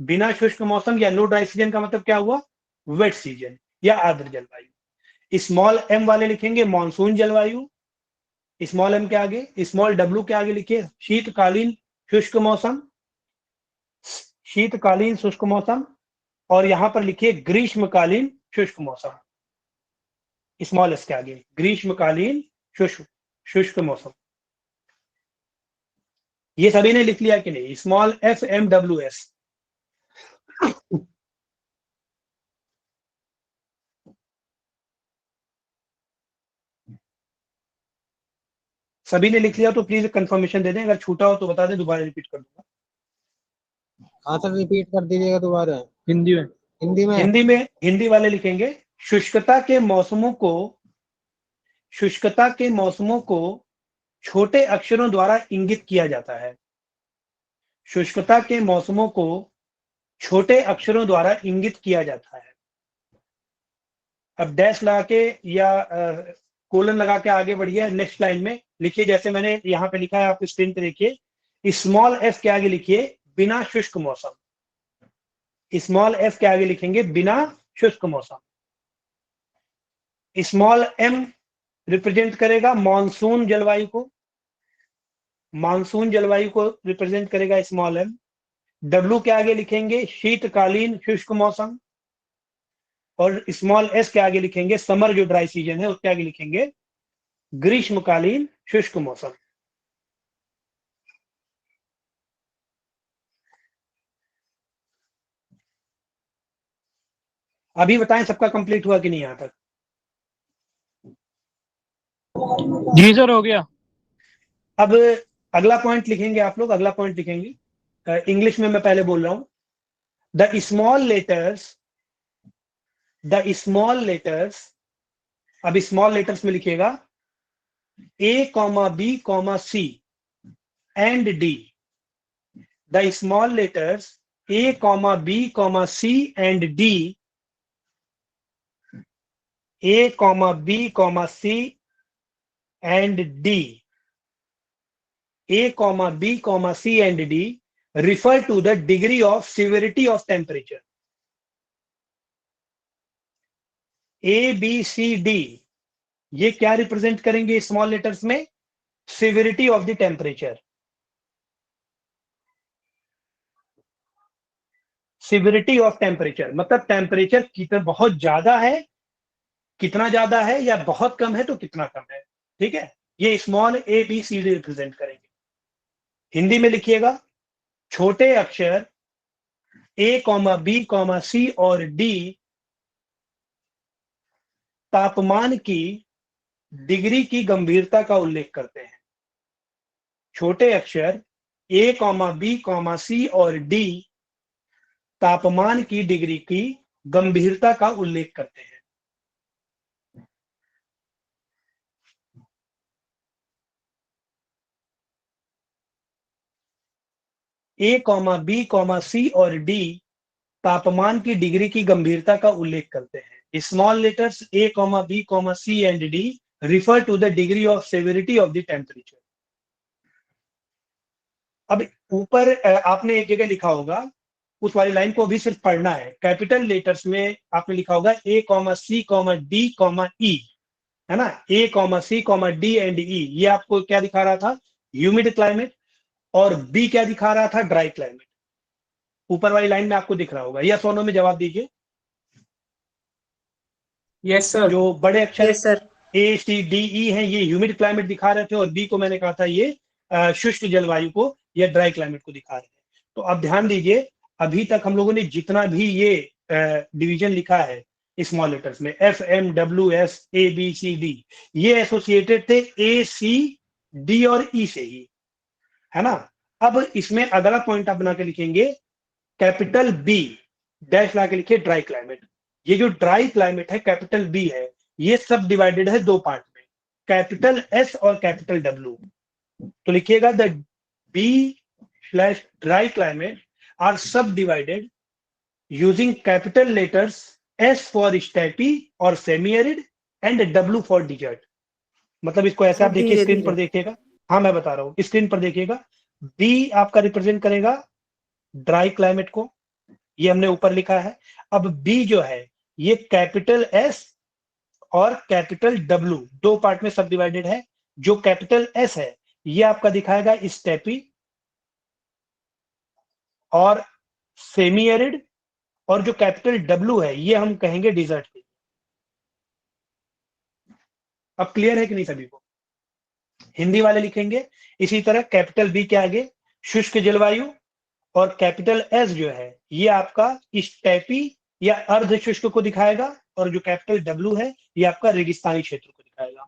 बिना शुष्क मौसम या नो ड्राई सीजन का मतलब क्या हुआ? वेट सीजन या आर्द्र जलवायु. स्मॉल एम वाले लिखेंगे मॉनसून जलवायु, स्मॉल एम के आगे. स्मॉल डब्ल्यू के आगे लिखिए शीतकालीन शुष्क मौसम, शीतकालीन शुष्क मौसम. और यहां पर लिखिए ग्रीष्मकालीन शुष्क मौसम, स्मॉल एस के आगे ग्रीष्मकालीन शुष्क मौसम. ये सभी ने लिख लिया कि नहीं? Small F M W S. सभी ने लिख लिया तो प्लीज कंफर्मेशन दे दें, अगर छूटा हो तो बता दें, दोबारा रिपीट कर दूंगा. हाँ सर, रिपीट कर दीजिएगा दोबारा. हिंदी में. हिंदी वाले लिखेंगे शुष्कता के मौसमों को छोटे अक्षरों द्वारा इंगित किया जाता है. शुष्कता के मौसमों को छोटे अक्षरों द्वारा इंगित किया जाता है. अब डैश लगा के या कोलन लगा के आगे बढ़िए, नेक्स्ट लाइन में लिखिए जैसे मैंने यहाँ पे लिखा है, आप स्क्रीन पे देखिए. स्मॉल एफ के आगे लिखिए बिना शुष्क मौसम, स्मॉल एफ के आगे लिखेंगे बिना शुष्क मौसम. स्मॉल एम रिप्रेजेंट करेगा मॉनसून जलवायु को, मानसून जलवायु को रिप्रेजेंट करेगा स्मॉल एम. डब्ल्यू के आगे लिखेंगे शीतकालीन शुष्क मौसम, और स्मॉल एस के आगे लिखेंगे समर जो ड्राई सीजन है उसके आगे लिखेंगे ग्रीष्मकालीन शुष्क मौसम. अभी बताएं सबका कंप्लीट हुआ कि नहीं यहां तक? जी सर, हो गया. अब अगला पॉइंट लिखेंगे आप लोग, अगला पॉइंट लिखेंगे इंग्लिश में, मैं पहले बोल रहा हूं. द स्मॉल लेटर्स, अब स्मॉल लेटर्स में लिखिएगा A, B, C and D. The small letters A, B, C and D, A, B, C and D, A, B, C and D refer to the degree of severity of temperature. A, B, C, D ये क्या represent करेंगे small letters में? Severity of the temperature. Severity of temperature मतलब temperature कितना बहुत ज्यादा है, कितना ज्यादा है, या बहुत कम है तो कितना कम है. ठीक है, ये small A B C D represent करेंगे. हिंदी में लिखिएगा, छोटे अक्षर A, B, C और D तापमान की डिग्री की गंभीरता का उल्लेख करते हैं। छोटे अक्षर A, B, C और D तापमान की डिग्री की गंभीरता का उल्लेख करते हैं। A, B, C और D तापमान की डिग्री की गंभीरता का उल्लेख करते हैं। Small letters A, B, C and D refer to the degree of severity of the temperature. अब ऊपर आपने एक जगह लिखा होगा, उस वाली लाइन को भी सिर्फ पढ़ना है। कैपिटल लेटर्स में आपने लिखा होगा A, C, D, E, है ना। A, C, D and E, ये आपको क्या दिखा रहा था? Humid climate. और B क्या दिखा रहा था? Dry climate. ऊपर वाली लाइन में आपको दिख रहा होगा। या सोनो में जवाब दीजिए। Yes sir. जो बड़े अक्षर yes sir. A, C, D, E हैं, ये ह्यूमिड क्लाइमेट दिखा रहे थे, और B को मैंने कहा था ये शुष्क जलवायु को या ड्राई क्लाइमेट को दिखा रहे थे। तो अब ध्यान दीजिए, अभी तक हम लोगों ने जितना भी ये डिवीजन लिखा है स्मॉल लेटर्स में, F, M, W, S, A, B, C, D, ये एसोसिएटेड थे A, C, D और E से ही, है ना। अब इसमें अगला पॉइंट आप बना के लिखेंगे, कैपिटल B डैश ला के लिखिए ड्राई क्लाइमेट। ये जो ड्राई क्लाइमेट है, कैपिटल B है, ये सब डिवाइडेड है दो पार्ट में, कैपिटल S और कैपिटल W। तो लिखिएगा द B/ड्राई climate are subdivided using capital letters S for steppe और semi arid and W for desert. मतलब इसको ऐसे आप देखिए, स्क्रीन पर देखिएगा। हाँ, मैं बता रहा हूं, स्क्रीन पर देखिएगा। B आपका रिप्रेजेंट करेगा ड्राई क्लाइमेट को, ये हमने ऊपर लिखा है। अब B जो है, ये कैपिटल S और कैपिटल W दो पार्ट में सब डिवाइडेड है। जो कैपिटल S है, ये आपका दिखाएगा स्टेपी और सेमी एरिड, और जो कैपिटल W है, ये हम कहेंगे डिजर्ट। अब क्लियर है कि नहीं सभी को? हिंदी वाले लिखेंगे इसी तरह, कैपिटल B के आगे शुष्क जलवायु, और कैपिटल S जो है, ये आपका स्टेपी या अर्ध शुष्क को दिखाएगा, और जो कैपिटल W है, ये आपका रेगिस्तानी क्षेत्र को दिखाएगा।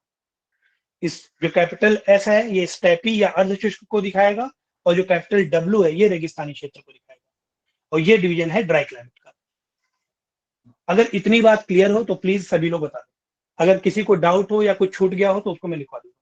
इस जो कैपिटल S है, ये स्टेपी या अर्ध शुष्क को दिखाएगा, और जो कैपिटल W है, ये रेगिस्तानी क्षेत्र को दिखाएगा। और ये डिवीजन है ड्राई क्लाइमेट का। अगर इतनी बात क्लियर हो तो प्लीज सभी लोग बता दो। अगर किसी को डाउट हो या कुछ छूट गया हो तो उसको मैं लिखवा दूंगा।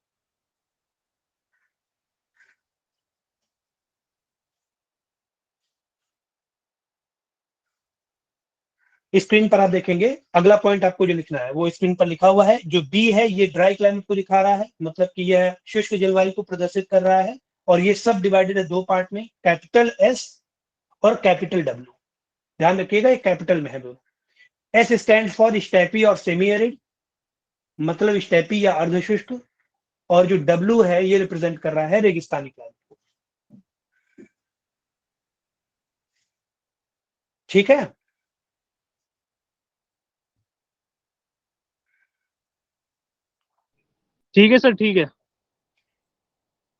स्क्रीन पर आप देखेंगे, अगला पॉइंट आपको जो लिखना है वो स्क्रीन पर लिखा हुआ है। जो B है, ये ड्राई क्लाइमेट को दिखा रहा है, मतलब कि यह शुष्क जलवायु को प्रदर्शित कर रहा है, और ये सब डिवाइडेड है दो पार्ट में, कैपिटल S और कैपिटल W। ध्यान रखिएगा, ये कैपिटल में है दोनों। S स्टैंड फॉर स्टेपी और सेमी एरिड, मतलब स्टेपी या अर्धशुष्क, और जो W है, ये रिप्रेजेंट कर रहा है रेगिस्तानी क्लाइमेट को। ठीक है। ठीक है सर, ठीक है।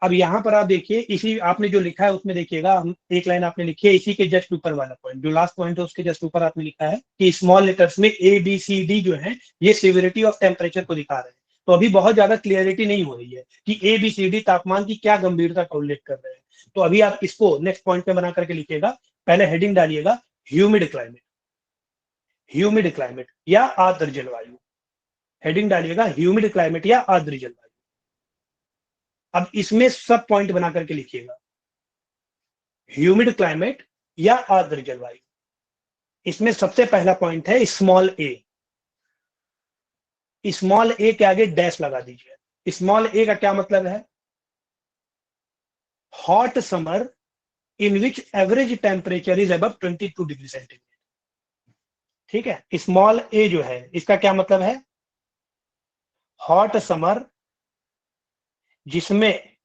अब यहाँ पर आप देखिए, इसी आपने जो लिखा है उसमें देखिएगा, हम एक लाइन आपने लिखी है इसी के जस्ट ऊपर वाला पॉइंट, जो लास्ट पॉइंट है उसके जस्ट ऊपर आपने लिखा है कि स्मॉल लेटर्स में A, B, C, D जो है, ये सिविरिटी ऑफ टेम्परेचर को दिखा रहे हैं। तो अभी बहुत ज्यादा क्लियरिटी नहीं हो रही है कि A, B, C, D तापमान की क्या गंभीरता का उल्लेख कर रहे हैं। तो अभी आप इसको नेक्स्ट पॉइंट में बना करके लिखिएगा। पहले हेडिंग डालिएगा ह्यूमिड क्लाइमेट, ह्यूमिड क्लाइमेट या आर्द्र जलवायु। हेडिंग डालिएगा ह्यूमिड क्लाइमेट या आर्द्र जलवायु। अब इसमें सब पॉइंट बना करके लिखिएगा, ह्यूमिड क्लाइमेट या आर्द्र जलवायु। इसमें सबसे पहला पॉइंट है स्मॉल a। स्मॉल a के आगे डैश लगा दीजिए। स्मॉल a का क्या मतलब है? Hot summer in which average temperature is above 22 degree centigrade. ठीक है, स्मॉल a जो है, इसका क्या मतलब है? हॉट समर जिसमें,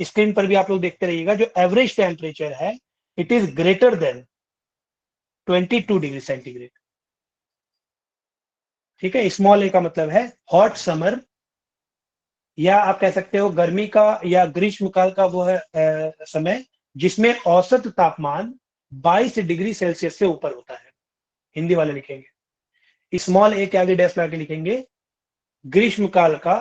स्क्रीन पर भी आप लोग देखते रहिएगा, जो एवरेज टेम्परेचर है it is greater than 22 degree centigrade. ठीक है, स्मॉल ए का मतलब है हॉट समर या आप कह सकते हो गर्मी का या ग्रीष्मकाल का वो है समय जिसमें औसत तापमान 22 डिग्री सेल्सियस से ऊपर होता है। हिंदी वाले लिखेंगे, स्मॉल ए के आगे डैश लगा के लिखेंगे ग्रीष्मकाल का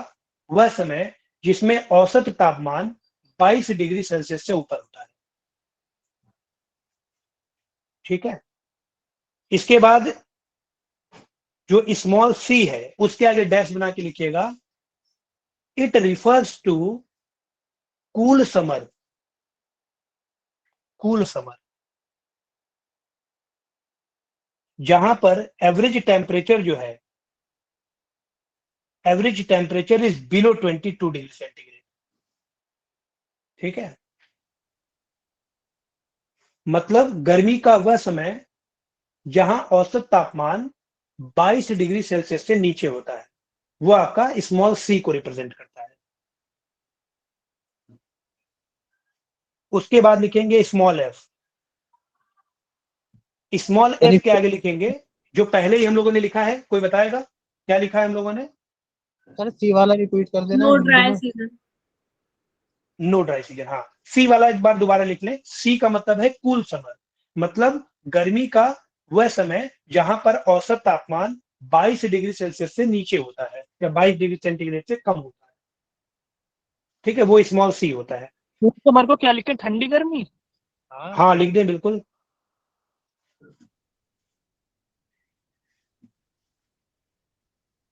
वह समय जिसमें औसत तापमान 22 डिग्री सेल्सियस से ऊपर होता है। ठीक है, इसके बाद जो स्मॉल सी है उसके आगे डैश बना के लिखिएगा, it refers to cool summer. Cool summer जहां पर एवरेज टेम्परेचर जो है, average temperature is below 22 degree centigrade. ठीक है, मतलब गर्मी का वह समय जहां औसत तापमान 22 डिग्री सेल्सियस से नीचे होता है, वो आपका स्मॉल सी को रिप्रेजेंट करता है। उसके बाद लिखेंगे स्मॉल एफ। स्मॉल एफ के आगे लिखेंगे जो पहले ही हम लोगों ने लिखा है, कोई बताएगा क्या लिखा है हम लोगों ने? सर सी वाला रिपीट कर देना नो हिंदी ड्राई में। सीजन। नो ड्राई सीजन, हाँ। सी वाला एक बार दोबारा लिख लें। सी का मतलब है कूल समर, मतलब गर्मी का वह समय जहां पर औसत तापमान 22 डिग्री सेल्सियस से नीचे होता है या 22 डिग्री सेंटीग्रेड से कम होता है। ठीक है, वो स्मॉल सी होता है। समर को क्या लिखे, ठंडी गर्मी? हाँ लिख दें, बिल्कुल।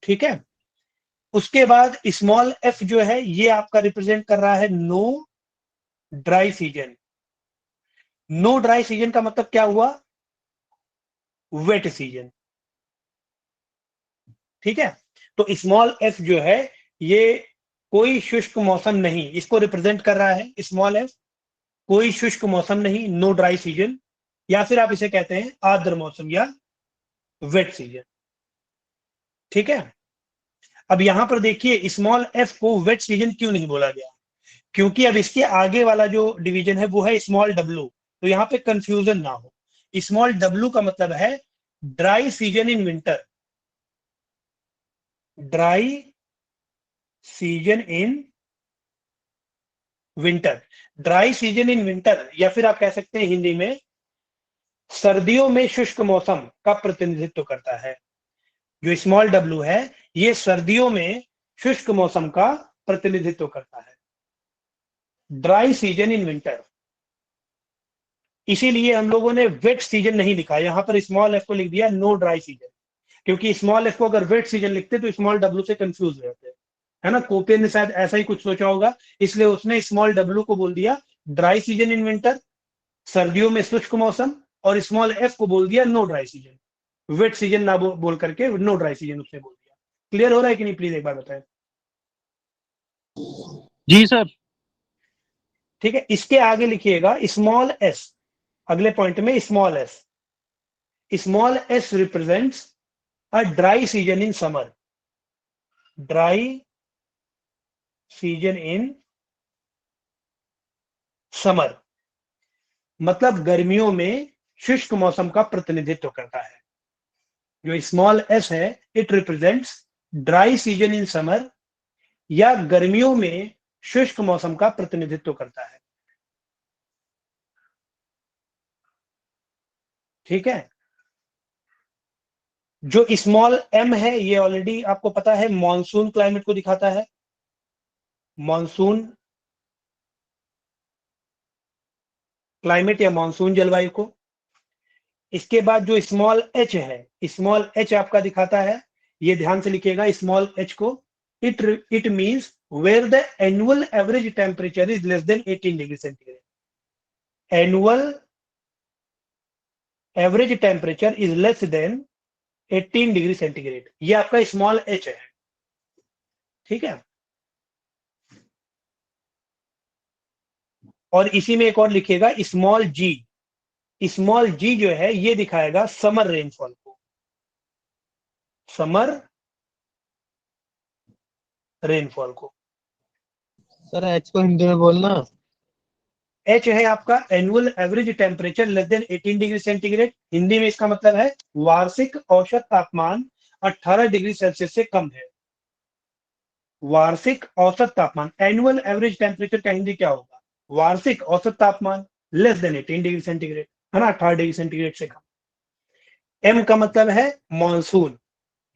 ठीक है, उसके बाद स्मॉल एफ जो है ये आपका रिप्रेजेंट कर रहा है no dry season. No dry season का मतलब क्या हुआ? Wet season. ठीक है, तो स्मॉल एफ जो है ये कोई शुष्क मौसम नहीं, इसको रिप्रेजेंट कर रहा है स्मॉल एफ। कोई शुष्क मौसम नहीं, नो ड्राई सीजन, या फिर आप इसे कहते हैं आर्द्र मौसम या वेट सीजन। ठीक है, अब यहां पर देखिए स्मॉल एफ को वेट सीजन क्यों नहीं बोला गया? क्योंकि अब इसके आगे वाला जो डिवीजन है वो है स्मॉल डब्ल्यू, तो यहां पे कंफ्यूजन ना हो। स्मॉल डब्ल्यू का मतलब है dry season in winter. Dry season in winter. Dry season in winter, या फिर आप कह सकते हैं हिंदी में सर्दियों में शुष्क मौसम का प्रतिनिधित्व करता है। जो स्मॉल डब्ल्यू है ये सर्दियों में शुष्क मौसम का प्रतिनिधित्व करता है। ड्राई सीजन इन विंटर, इसीलिए हम लोगों ने वेट सीजन नहीं लिखा, यहां पर स्मॉल एफ को लिख दिया नो ड्राई सीजन। क्योंकि स्मॉल एफ को अगर वेट सीजन लिखते तो स्मॉल डब्ल्यू से कंफ्यूज रहते, है ना। कोपे ने शायद ऐसा ही कुछ सोचा होगा, इसलिए उसने स्मॉल डब्ल्यू को बोल दिया ड्राई सीजन इन विंटर, सर्दियों में शुष्क मौसम, और स्मॉल एफ को बोल दिया no dry season. Wet season ना बोल करके नो ड्राई सीजन उसने बोल दिया। क्लियर हो रहा है कि नहीं? प्लीज एक बार बताएं। जी सर। ठीक है, इसके आगे लिखिएगा स्मॉल एस। अगले पॉइंट में small S. Small S represents a dry season in summer. Dry season in summer, मतलब गर्मियों में शुष्क मौसम का प्रतिनिधित्व करता है। जो स्मॉल एस है it represents dry season in summer, या गर्मियों में शुष्क मौसम का प्रतिनिधित्व करता है। ठीक है, जो स्मॉल एम है ये ऑलरेडी आपको पता है मॉनसून क्लाइमेट को दिखाता है, मॉनसून क्लाइमेट या मॉनसून जलवायु को। इसके बाद जो स्मॉल एच है, स्मॉल एच आपका दिखाता है, ये ध्यान से लिखिएगा स्मॉल एच को, it means where the annual average temperature is less than 18 degree centigrade. Annual average temperature is less than 18 degree centigrade, ये आपका स्मॉल एच है। ठीक है, और इसी में एक और लिखिएगा स्मॉल जी। स्मॉल जी जो है ये दिखाएगा समर रेनफॉल को, समर रेनफॉल को। सर एच को हिंदी में बोलना। एच है आपका annual average temperature less than 18 degree centigrade. Hindi में इसका मतलब है वार्षिक औसत तापमान 18 डिग्री सेल्सियस से कम है। वार्षिक औसत तापमान, एनुअल एवरेज टेम्परेचर का हिंदी क्या होगा? वार्षिक औसत तापमान लेस देन 18 डिग्री सेंटीग्रेड, है ना, 18 डिग्री सेंटीग्रेड से कम। एम का मतलब है मॉनसून,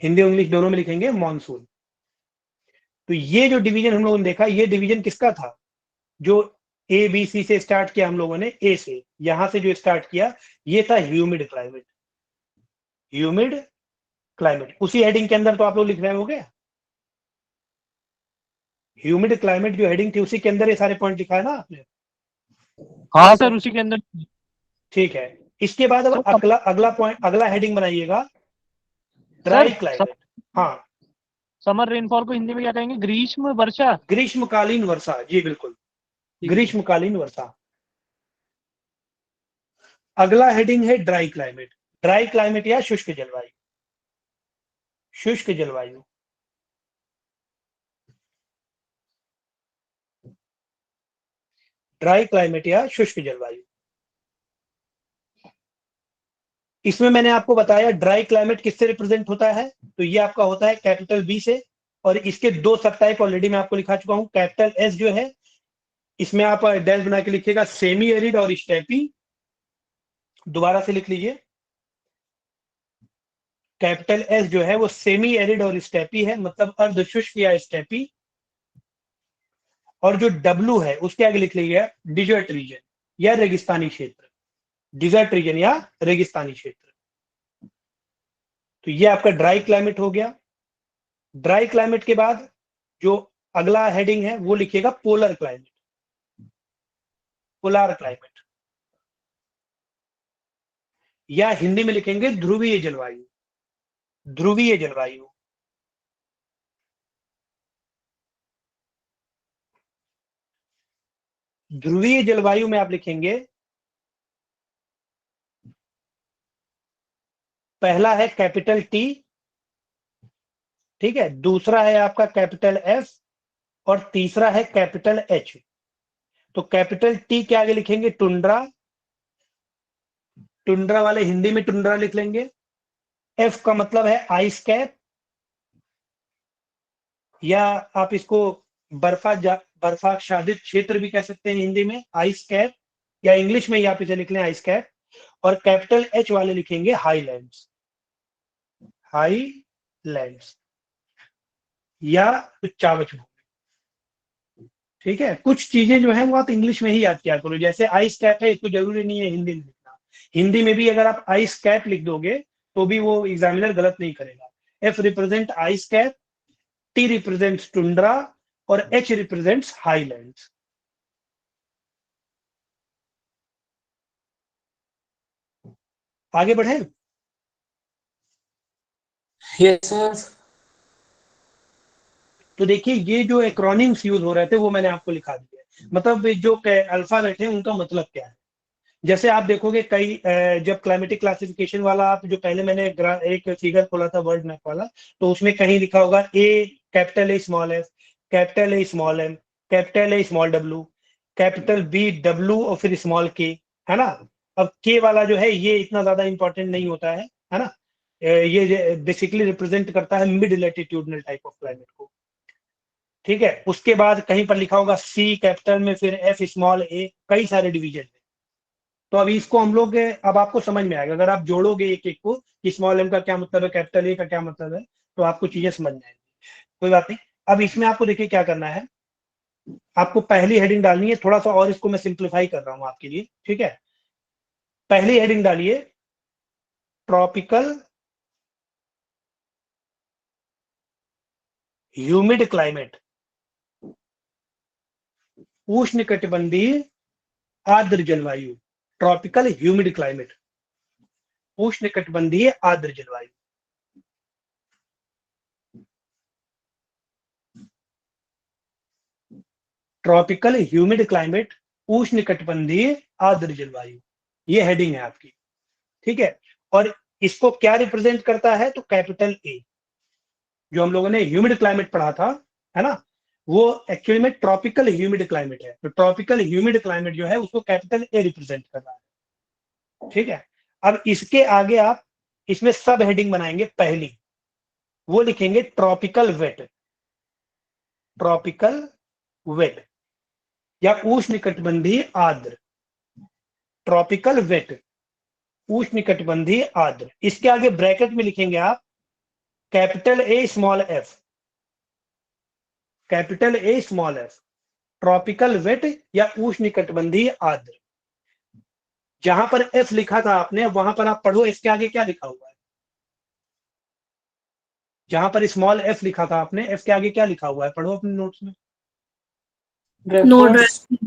हिंदी और इंग्लिश दोनों में लिखेंगे मॉनसून। तो ये जो डिवीजन हम लोगों ने देखा, ये डिवीजन किसका था? जो ए बी सी से स्टार्ट किया हम लोगों ने, ए से, यहां से जो स्टार्ट किया, ये था ह्यूमिड क्लाइमेट। ह्यूमिड क्लाइमेट, उसी हेडिंग के अंदर तो आप लोग लिख रहे होगे, ह्यूमिड क्लाइमेट जो हेडिंग थी उसी के अंदर ये सारे पॉइंट लिखा है ना आपने? हाँ सर, उसी के अंदर। ठीक है, इसके बाद अब तो अगला पॉइंट, अगला हेडिंग बनाइएगा, ड्राई सर, क्लाइमेट। हाँ, समर रेनफॉल को हिंदी में क्या कहेंगे? ग्रीष्म वर्षा। ग्रीष्मकालीन वर्षा, जी बिल्कुल, ग्रीष्मकालीन वर्षा। अगला हेडिंग है ड्राई क्लाइमेट। ड्राई क्लाइमेट या शुष्क जलवायु, शुष्क जलवायु। ड्राई क्लाइमेट या शुष्क जलवायु, इसमें मैंने आपको बताया ड्राई क्लाइमेट किससे रिप्रेजेंट होता है, तो ये आपका होता है कैपिटल बी से, और इसके दो सब टाइप ऑलरेडी मैं आपको लिखा चुका हूं। कैपिटल एस जो है, इसमें आप डैश बना के लिखिएगा सेमी एरिड और स्टेपी, दोबारा से लिख लीजिए, कैपिटल एस जो है वो सेमी एरिड और स्टेपी है, मतलब अर्ध शुष्क या स्टेपी। और जो डब्लू है उसके आगे लिख लीजिएगा डिजर्ट रीजन या रेगिस्तानी क्षेत्र, डिजर्ट रीजन या रेगिस्तानी क्षेत्र। तो ये आपका ड्राई क्लाइमेट हो गया। ड्राई क्लाइमेट के बाद जो अगला हेडिंग है वो लिखिएगा पोलर क्लाइमेट, पोलर क्लाइमेट, या हिंदी में लिखेंगे ध्रुवीय जलवायु, ध्रुवीय जलवायु। ध्रुवीय जलवायु में आप लिखेंगे, पहला है कैपिटल टी, ठीक है, दूसरा है आपका कैपिटल एफ, और तीसरा है कैपिटल एच। तो कैपिटल टी के आगे लिखेंगे टुंड्रा, टुंड्रा वाले हिंदी में टुंड्रा लिख लेंगे। एफ का मतलब है आइस कैप, या आप इसको बर्फाच्छादित क्षेत्र भी कह सकते हैं हिंदी में, आइस कैप, या इंग्लिश में ही आप इसे लिख लें आइस कैप। और कैपिटल एच वाले लिखेंगे हाईलैंड्स, हाईलैंड्स या उच्चावच भूमि। ठीक है, कुछ चीजें जो है वो आप इंग्लिश में ही याद किया करो, जैसे आइस कैप है, इसको जरूरी नहीं है हिंदी में लिखना, हिंदी में भी अगर आप आइस कैप लिख दोगे तो भी वो एग्जामिनर गलत नहीं करेगा। F represent ice cap, T represents tundra, और एच रिप्रेजेंट्स हाईलैंड्स। आगे बढ़े। Yes sir. तो देखिए ये जो एक्रोनिम्स यूज हो रहे थे वो मैंने आपको लिखा दिया, मतलब जो अल्फाबेट है उनका मतलब क्या है। जैसे आप देखोगे कई जब क्लाइमेटिक क्लासिफिकेशन वाला, आप जो पहले मैंने एक फिगर खोला था वर्ल्ड मैप वाला, तो उसमें कहीं लिखा होगा A capital A small F, capital A small M, capital A small W, capital B W और फिर स्मॉल के, है ना। अब के वाला जो है ये इतना ज्यादा इंपॉर्टेंट नहीं होता है ना। ये बेसिकली रिप्रेजेंट करता है mid latitudinal type of climate को। ठीक है, उसके बाद कहीं पर लिखा होगा सी कैपिटल में, फिर एफ स्मॉल ए, कई सारे डिवीजन है। तो अभी इसको हम लोग, अब आपको समझ में आएगा अगर आप जोड़ोगे एक एक को कि स्मॉल एम का क्या मतलब है, कैपिटल ए का क्या मतलब है, तो आपको चीजें समझ में आएंगी। कोई बात नहीं, अब इसमें आपको देखिए क्या करना है, आपको पहली हेडिंग डालनी है, थोड़ा सा और इसको मैं सिंप्लीफाई कर रहा हूं आपके लिए, ठीक है। पहली हेडिंग डालिए ट्रॉपिकल ह्यूमिड क्लाइमेट, उष्णकटिबंधीय आर्द्र जलवायु, ट्रॉपिकल ह्यूमिड क्लाइमेट, उष्णकटिबंधीय आर्द्र जलवायु। ट्रॉपिकल ह्यूमिड क्लाइमेट, उष्णकटिबंधीय आर्द्र जलवायु, ये हेडिंग है आपकी, ठीक है। और इसको क्या रिप्रेजेंट करता है, तो कैपिटल ए, जो हम लोगों ने ह्यूमिड क्लाइमेट पढ़ा था, है ना, वो एक्चुअली में ट्रॉपिकल ह्यूमिड क्लाइमेट है। तो ट्रॉपिकल ह्यूमिड क्लाइमेट जो है उसको कैपिटल ए रिप्रेजेंट कर रहा है, ठीक है। अब इसके आगे आप इसमें सब हेडिंग बनाएंगे, पहली वो लिखेंगे ट्रॉपिकल वेट, ट्रॉपिकल वेट या उष्णकटिबंधीय आर्द्र। ट्रॉपिकल वेट, उष्णकटिबंधीय आर्द्र। इसके आगे ब्रैकेट में लिखेंगे आप capital A small F, capital A small F, tropical wet या उष्णकटिबंधीय आर्द्र। जहां पर एफ लिखा था आपने, वहां पर आप पढ़ो इसके आगे क्या लिखा हुआ है। जहां पर स्मॉल एफ लिखा था आपने, एफ के आगे क्या लिखा हुआ है, पढ़ो अपने नोट्स में। No dry,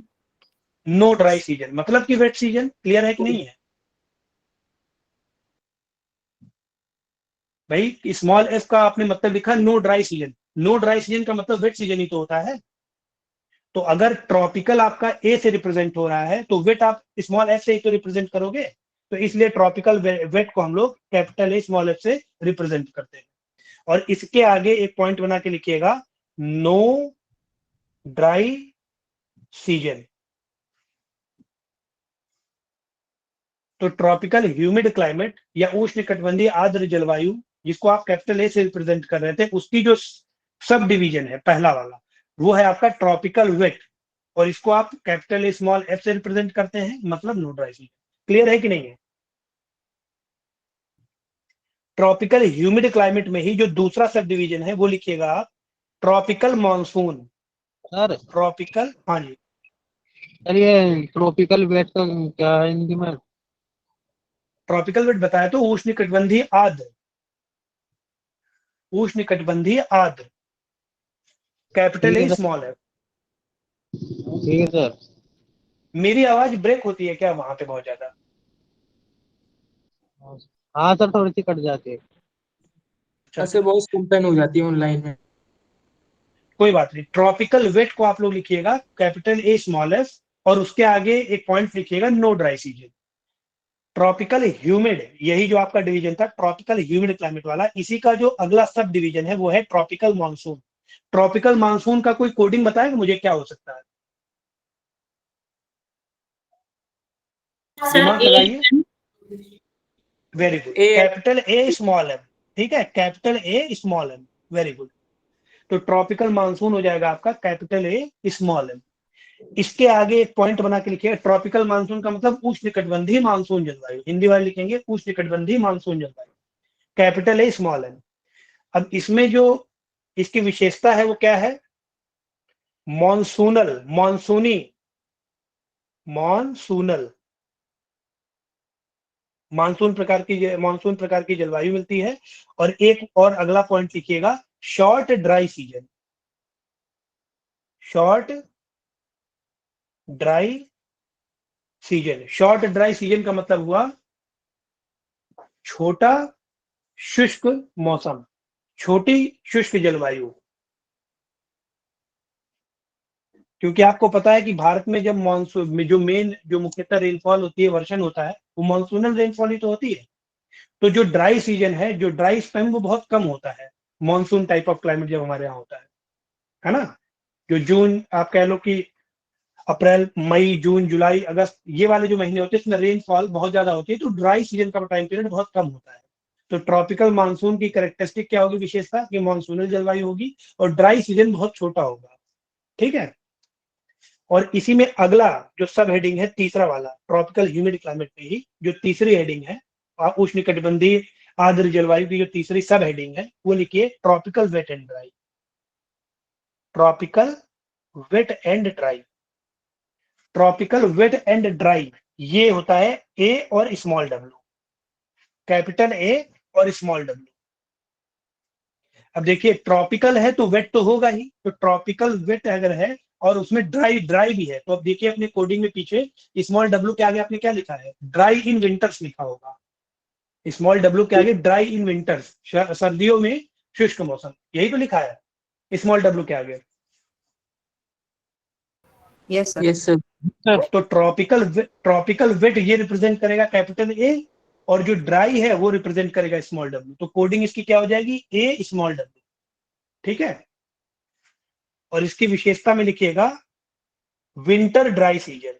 no dry season, मतलब कि वेट सीजन। क्लियर है कि नहीं है भाई? स्मॉल एफ का आपने मतलब लिखा no dry season. No dry season का मतलब वेट सीजन ही तो होता है। तो अगर ट्रॉपिकल आपका ए से रिप्रेजेंट हो रहा है तो वेट आप स्मॉल एफ से ही तो रिप्रेजेंट करोगे। तो इसलिए ट्रॉपिकल वेट को हम लोग कैपिटल ए स्मॉल एफ से रिप्रेजेंट करते हैं। और इसके आगे एक पॉइंट बना के लिखिएगा नो ड्राई सीजन। तो ट्रॉपिकल ह्यूमिड क्लाइमेट या उष्णकटिबंधीय आर्द्र जलवायु, जिसको आप कैपिटल ए से रिप्रेजेंट कर रहे थे, उसकी जो सब डिवीजन है पहला वाला, वो है आपका ट्रॉपिकल वेट। और इसको आप कैपिटल ए स्मॉल एफ से रिप्रेजेंट करते हैं, मतलब नो ड्राई सीजन। क्लियर है कि नहीं है? ट्रॉपिकल ह्यूमिड क्लाइमेट में ही जो दूसरा सब डिवीजन है वो लिखिएगा आप ट्रॉपिकल मानसून। सर ट्रॉपिकल, हाँ जी। सर ये ट्रॉपिकल वेट का क्या है हिंदी में? ट्रॉपिकल वेट बताया तो उष्णकटिबंधीय आर्द्र, उष्णकटिबंधीय आर्द्र, कैपिटल ठीक है ए सर, स्मॉल एफ। ठीक है सर। मेरी आवाज ब्रेक होती है क्या वहां पे बहुत ज्यादा? हाँ सर, थोड़ी सी कट जाती है। ऐसे बहुत कंपेन हो जाती है ऑनलाइन में। कोई बात नहीं। ट्रॉपिकल वेट को आप लोग लिखिएगा कैपिटल ए स्मॉल एफ और उसके आगे एक पॉइंट लिखिएगा no dry season. Tropical humid, यही जो आपका डिवीजन था ट्रॉपिकल ह्यूमिड क्लाइमेट वाला, इसी का जो अगला सब डिवीजन है वो है ट्रॉपिकल मानसून। ट्रॉपिकल मानसून का कोई कोडिंग बताएगा मुझे क्या हो सकता है? दिमाग सर लगाइए। A, very good, A capital A small M. ठीक है, capital A small M, very good. तो ट्रॉपिकल मानसून हो जाएगा आपका कैपिटल ए स्मॉल एम। इसके आगे एक पॉइंट बना के लिखिए ट्रॉपिकल मानसून का मतलब उष्णकटिबंधीय मानसून जलवायु। हिंदी वाले लिखेंगे उष्णकटिबंधीय मानसून जलवायु, कैपिटल ए स्मॉल एम। अब इसमें जो इसकी विशेषता है वो क्या है? मॉनसूनल, मॉनसूनी, मॉनसूनल, मानसून प्रकार की जलवायु मिलती है। और एक और अगला पॉइंट लिखिएगा short dry season, short dry season. Short dry season का मतलब हुआ छोटा शुष्क मौसम, छोटी शुष्क जलवायु। क्योंकि आपको पता है कि भारत में जब मानसून में जो मुख्यतः रेनफॉल होती है, वर्षण होता है, वो मानसूनल रेनफॉल ही तो होती है। तो जो ड्राई सीजन है, जो ड्राई स्पेम, वो बहुत कम होता है मानसून टाइप ऑफ क्लाइमेट जब हमारे यहाँ होता है ना। जो जून, आप कह लो कि अप्रैल मई जून जुलाई अगस्त, ये वाले जो महीने होते हैं इसमें रेनफॉल बहुत ज्यादा होती है, तो ड्राई सीजन का टाइम पीरियड बहुत कम होता है। तो ट्रॉपिकल मानसून की कैरेक्टरिस्टिक क्या होगी, विशेषता कि मानसूनल जलवायु होगी और ड्राई सीजन बहुत छोटा होगा। ठीक है। और इसी में अगला जो सब हेडिंग है, तीसरा वाला, ट्रॉपिकल ह्यूमिड क्लाइमेट में ही जो तीसरी हेडिंग है, उष्णकटिबंधीय आर्द्र जलवायु की जो तीसरी सब हेडिंग है, वो लिखिए tropical wet and dry. Tropical wet and dry, tropical wet and dry, ये होता है ए और स्मॉल डब्ल्यू, कैपिटल ए और स्मॉल डब्ल्यू। अब देखिए ट्रॉपिकल है तो वेट तो होगा ही, तो ट्रॉपिकल वेट अगर है और उसमें ड्राई ड्राई भी है, तो अब देखिए अपने कोडिंग में पीछे स्मॉल डब्ल्यू के आगे आपने क्या लिखा है? ड्राई इन विंटर्स लिखा होगा। स्मॉल डब्ल्यू के आगे ड्राई इन विंटर्स, सर्दियों में शुष्क मौसम, यही तो लिखा है स्मॉल डब्ल्यू के आगे। Yes sir. Yes sir. तो ट्रॉपिकल वेट ये रिप्रेजेंट करेगा कैपिटल ए, और जो ड्राई है वो रिप्रेजेंट करेगा स्मॉल डब्ल्यू। तो कोडिंग इसकी क्या हो जाएगी? ए स्मॉल डब्ल्यू। ठीक है। और इसकी विशेषता में लिखिएगा विंटर ड्राई सीजन।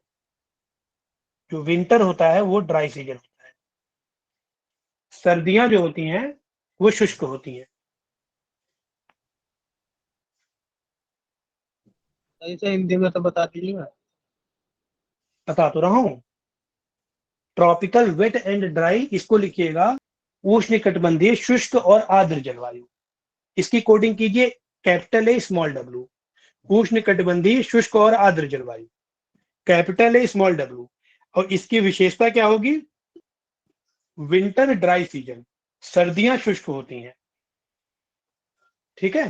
जो विंटर होता है वो ड्राई सीजन होता है, सर्दियां जो होती हैं वो शुष्क होती हैं। ऐसे हिंदी में तो बता दीजिएगा। बता तो रहा हूं। ट्रॉपिकल वेट एंड ड्राई, इसको लिखिएगा उष्णकटिबंधीय शुष्क और आर्द्र जलवायु। इसकी कोडिंग कीजिए कैपिटल ए स्मॉल डब्ल्यू, उष्णकटिबंधीय शुष्क और आर्द्र जलवायु, कैपिटल ए स्मॉल डब्ल्यू। और इसकी विशेषता क्या होगी? विंटर ड्राई सीजन, सर्दियां शुष्क होती हैं। ठीक है।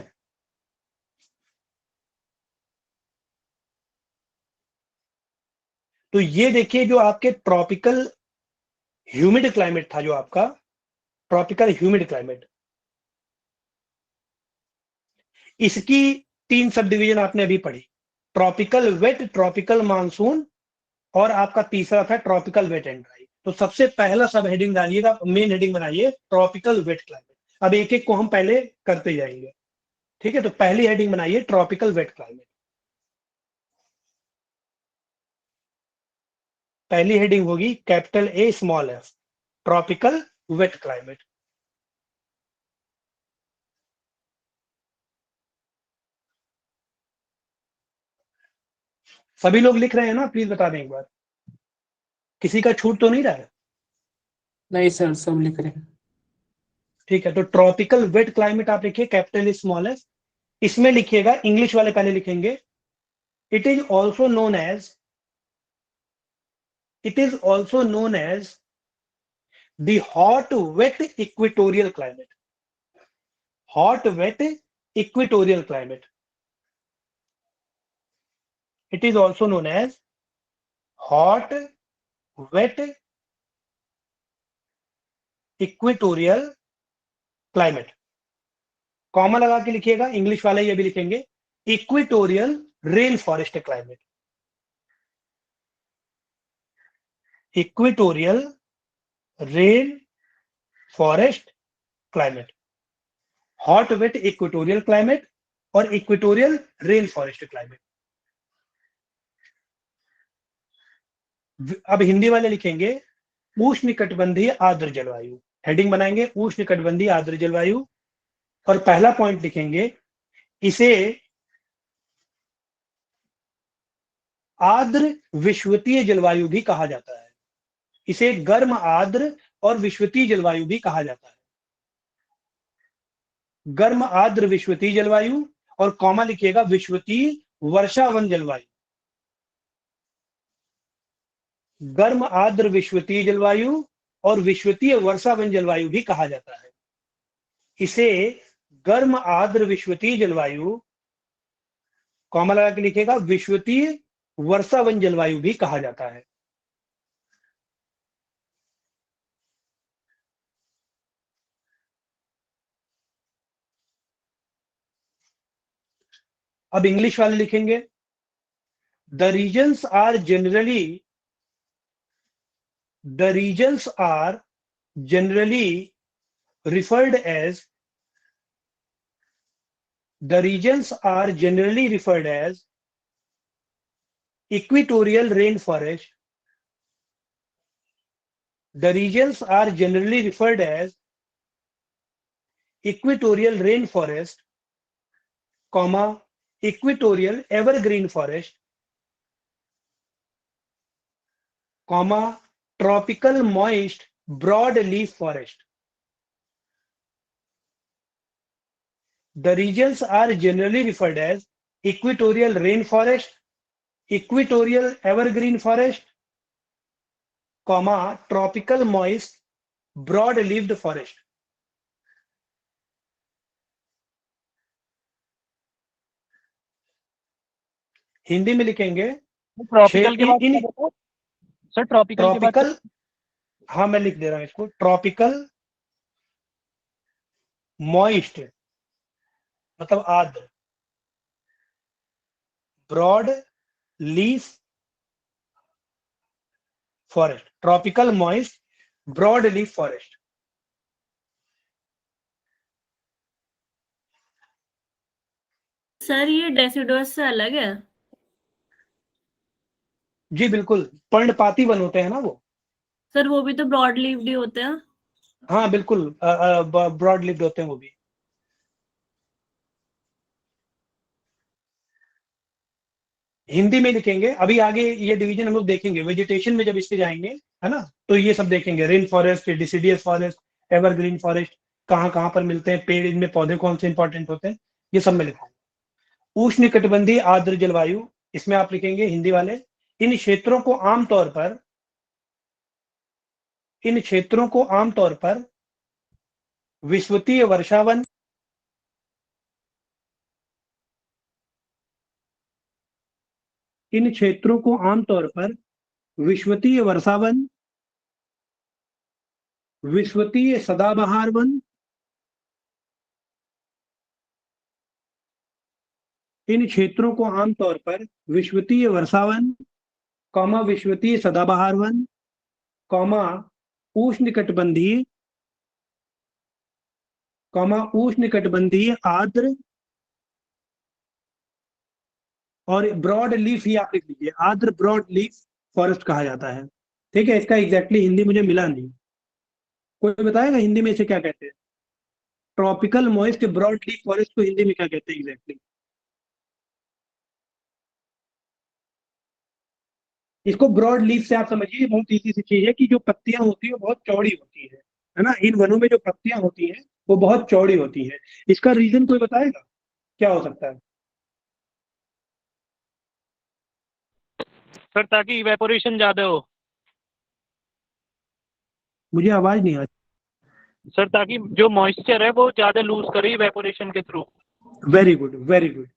तो ये देखिए जो आपके ट्रॉपिकल ह्यूमिड क्लाइमेट था, जो आपका ट्रॉपिकल ह्यूमिड क्लाइमेट, इसकी 3 सब डिवीजन आपने अभी पढ़ी। ट्रॉपिकल वेट, ट्रॉपिकल मानसून, और आपका तीसरा था ट्रॉपिकल वेट एंड ड्राई। तो सबसे पहला सब हेडिंग डालिएगा, मेन हेडिंग बनाइए ट्रॉपिकल वेट क्लाइमेट। अब एक एक को हम पहले करते जाएंगे। ठीक है। तो पहली हेडिंग बनाइए ट्रॉपिकल वेट क्लाइमेट। पहली हेडिंग होगी capital A small F, tropical wet climate. सभी लोग लिख रहे हैं ना? प्लीज बता दें एक बार, किसी का छूट तो नहीं रहा है? नहीं सर, सब लिख रहे हैं। ठीक है। तो ट्रॉपिकल वेट क्लाइमेट आप लिखिए कैपिटल स्मॉल एफ। इसमें लिखिएगा, इंग्लिश वाले पहले लिखेंगे, it is also known as, it is also known as the hot wet equatorial climate, hot wet equatorial climate. It is also known as hot wet equatorial climate. Comma लगा के लिखिएगा, English वाले ये भी लिखेंगे equatorial rain forest climate, equatorial rain forest climate, hot wet equatorial climate और equatorial rain forest climate. अब हिंदी वाले लिखेंगे उष्णकटिबंधीय आर्द्र जलवायु। हेडिंग बनाएंगे उष्णकटिबंधीय आर्द्र जलवायु, और पहला पॉइंट लिखेंगे इसे आर्द्र विषुवतीय जलवायु भी कहा जाता है। इसे गर्म आर्द्र और विषुवतीय जलवायु भी कहा जाता है। गर्म आर्द्र विषुवतीय जलवायु, और कॉमा लिखिएगा विषुवतीय वर्षावन जलवायु, गर्म आर्द्र विषुवतीय जलवायु और विषुवतीय वर्षावन जलवायु भी कहा जाता है। इसे गर्म आर्द्र विषुवतीय जलवायु, कॉमा लगा के लिखिएगा विषुवतीय वर्षावन जलवायु भी कहा जाता है। अब इंग्लिश वाले लिखेंगे the regions are generally, the regions are generally referred as, the regions are generally referred as equatorial rainforest, the regions are generally referred as equatorial rainforest, comma equatorial evergreen forest, comma tropical moist broadleaf forest. The regions are generally referred as equatorial rainforest, equatorial evergreen forest, comma tropical moist broad-leaved forest. Hindi में लिखेंगे tropical के बाद क्या बताओ? Sir tropical के बाद tropical, हाँ मैं लिख दे रहा हूं इसको, ट्रॉपिकल मॉइस्ट मतलब आर्द्र, broad leaf forest, tropical moist broad leaf forest. Sir ये डेसिडुअस से अलग है? जी बिल्कुल, पर्णपाती वन होते हैं ना वो। सर वो भी तो ब्रॉड लीव्ड ही होते हैं। हाँ बिल्कुल, ब्रॉड लीव्ड होते हैं वो भी। हिंदी में लिखेंगे। अभी आगे ये डिवीजन हम लोग देखेंगे वेजिटेशन में, जब इसके जाएंगे, है ना, तो ये सब देखेंगे, rain forest, deciduous forest, evergreen forest, कहाँ कहाँ पर मिलते हैं पेड़, इनमें पौधे कौन से इंपॉर्टेंट होते हैं, ये सब मैं लिखूंगा। उष्णकटिबंधीय आर्द्र जलवायु, इसमें आप लिखेंगे हिंदी वाले, इन क्षेत्रों को आमतौर पर, इन क्षेत्रों को आमतौर पर विषुवतीय वर्षावन, इन क्षेत्रों को आमतौर पर विषुवतीय वर्षावन, विषुवतीय सदाबहार वन, इन क्षेत्रों को आमतौर पर विषुवतीय वर्षावन, कौमा विषुवतीय सदाबहार वन, कौमा उष्णकटिबंधीय, कौमा उष्णकटिबंधीय आर्द्र, और ब्रॉड लीफ ही आप लिख लीजिए, आर्द्र ब्रॉड लीफ फॉरेस्ट कहा जाता है। ठीक है, इसका एग्जैक्टली हिंदी मुझे मिला नहीं, कोई बताएगा हिंदी में इसे क्या कहते हैं? Tropical moist broad leaf forest को हिंदी में क्या कहते हैं एग्जैक्टली? इसको ब्रॉड लीफ से आप समझिए, बहुत इजी सी चीज है कि जो पत्तियां होती है वो बहुत चौड़ी होती है ना, इन वनों में जो पत्तियां होती हैं वो बहुत चौड़ी होती है। इसका रीजन कोई बताएगा क्या हो सकता है? सर ताकि इवेपोरेशन ज्यादा हो। मुझे आवाज नहीं आ रही। सर ताकि जो मॉइस्चर है वो ज्यादा लूज करे इवेपोरेशन के through. Very good, very good,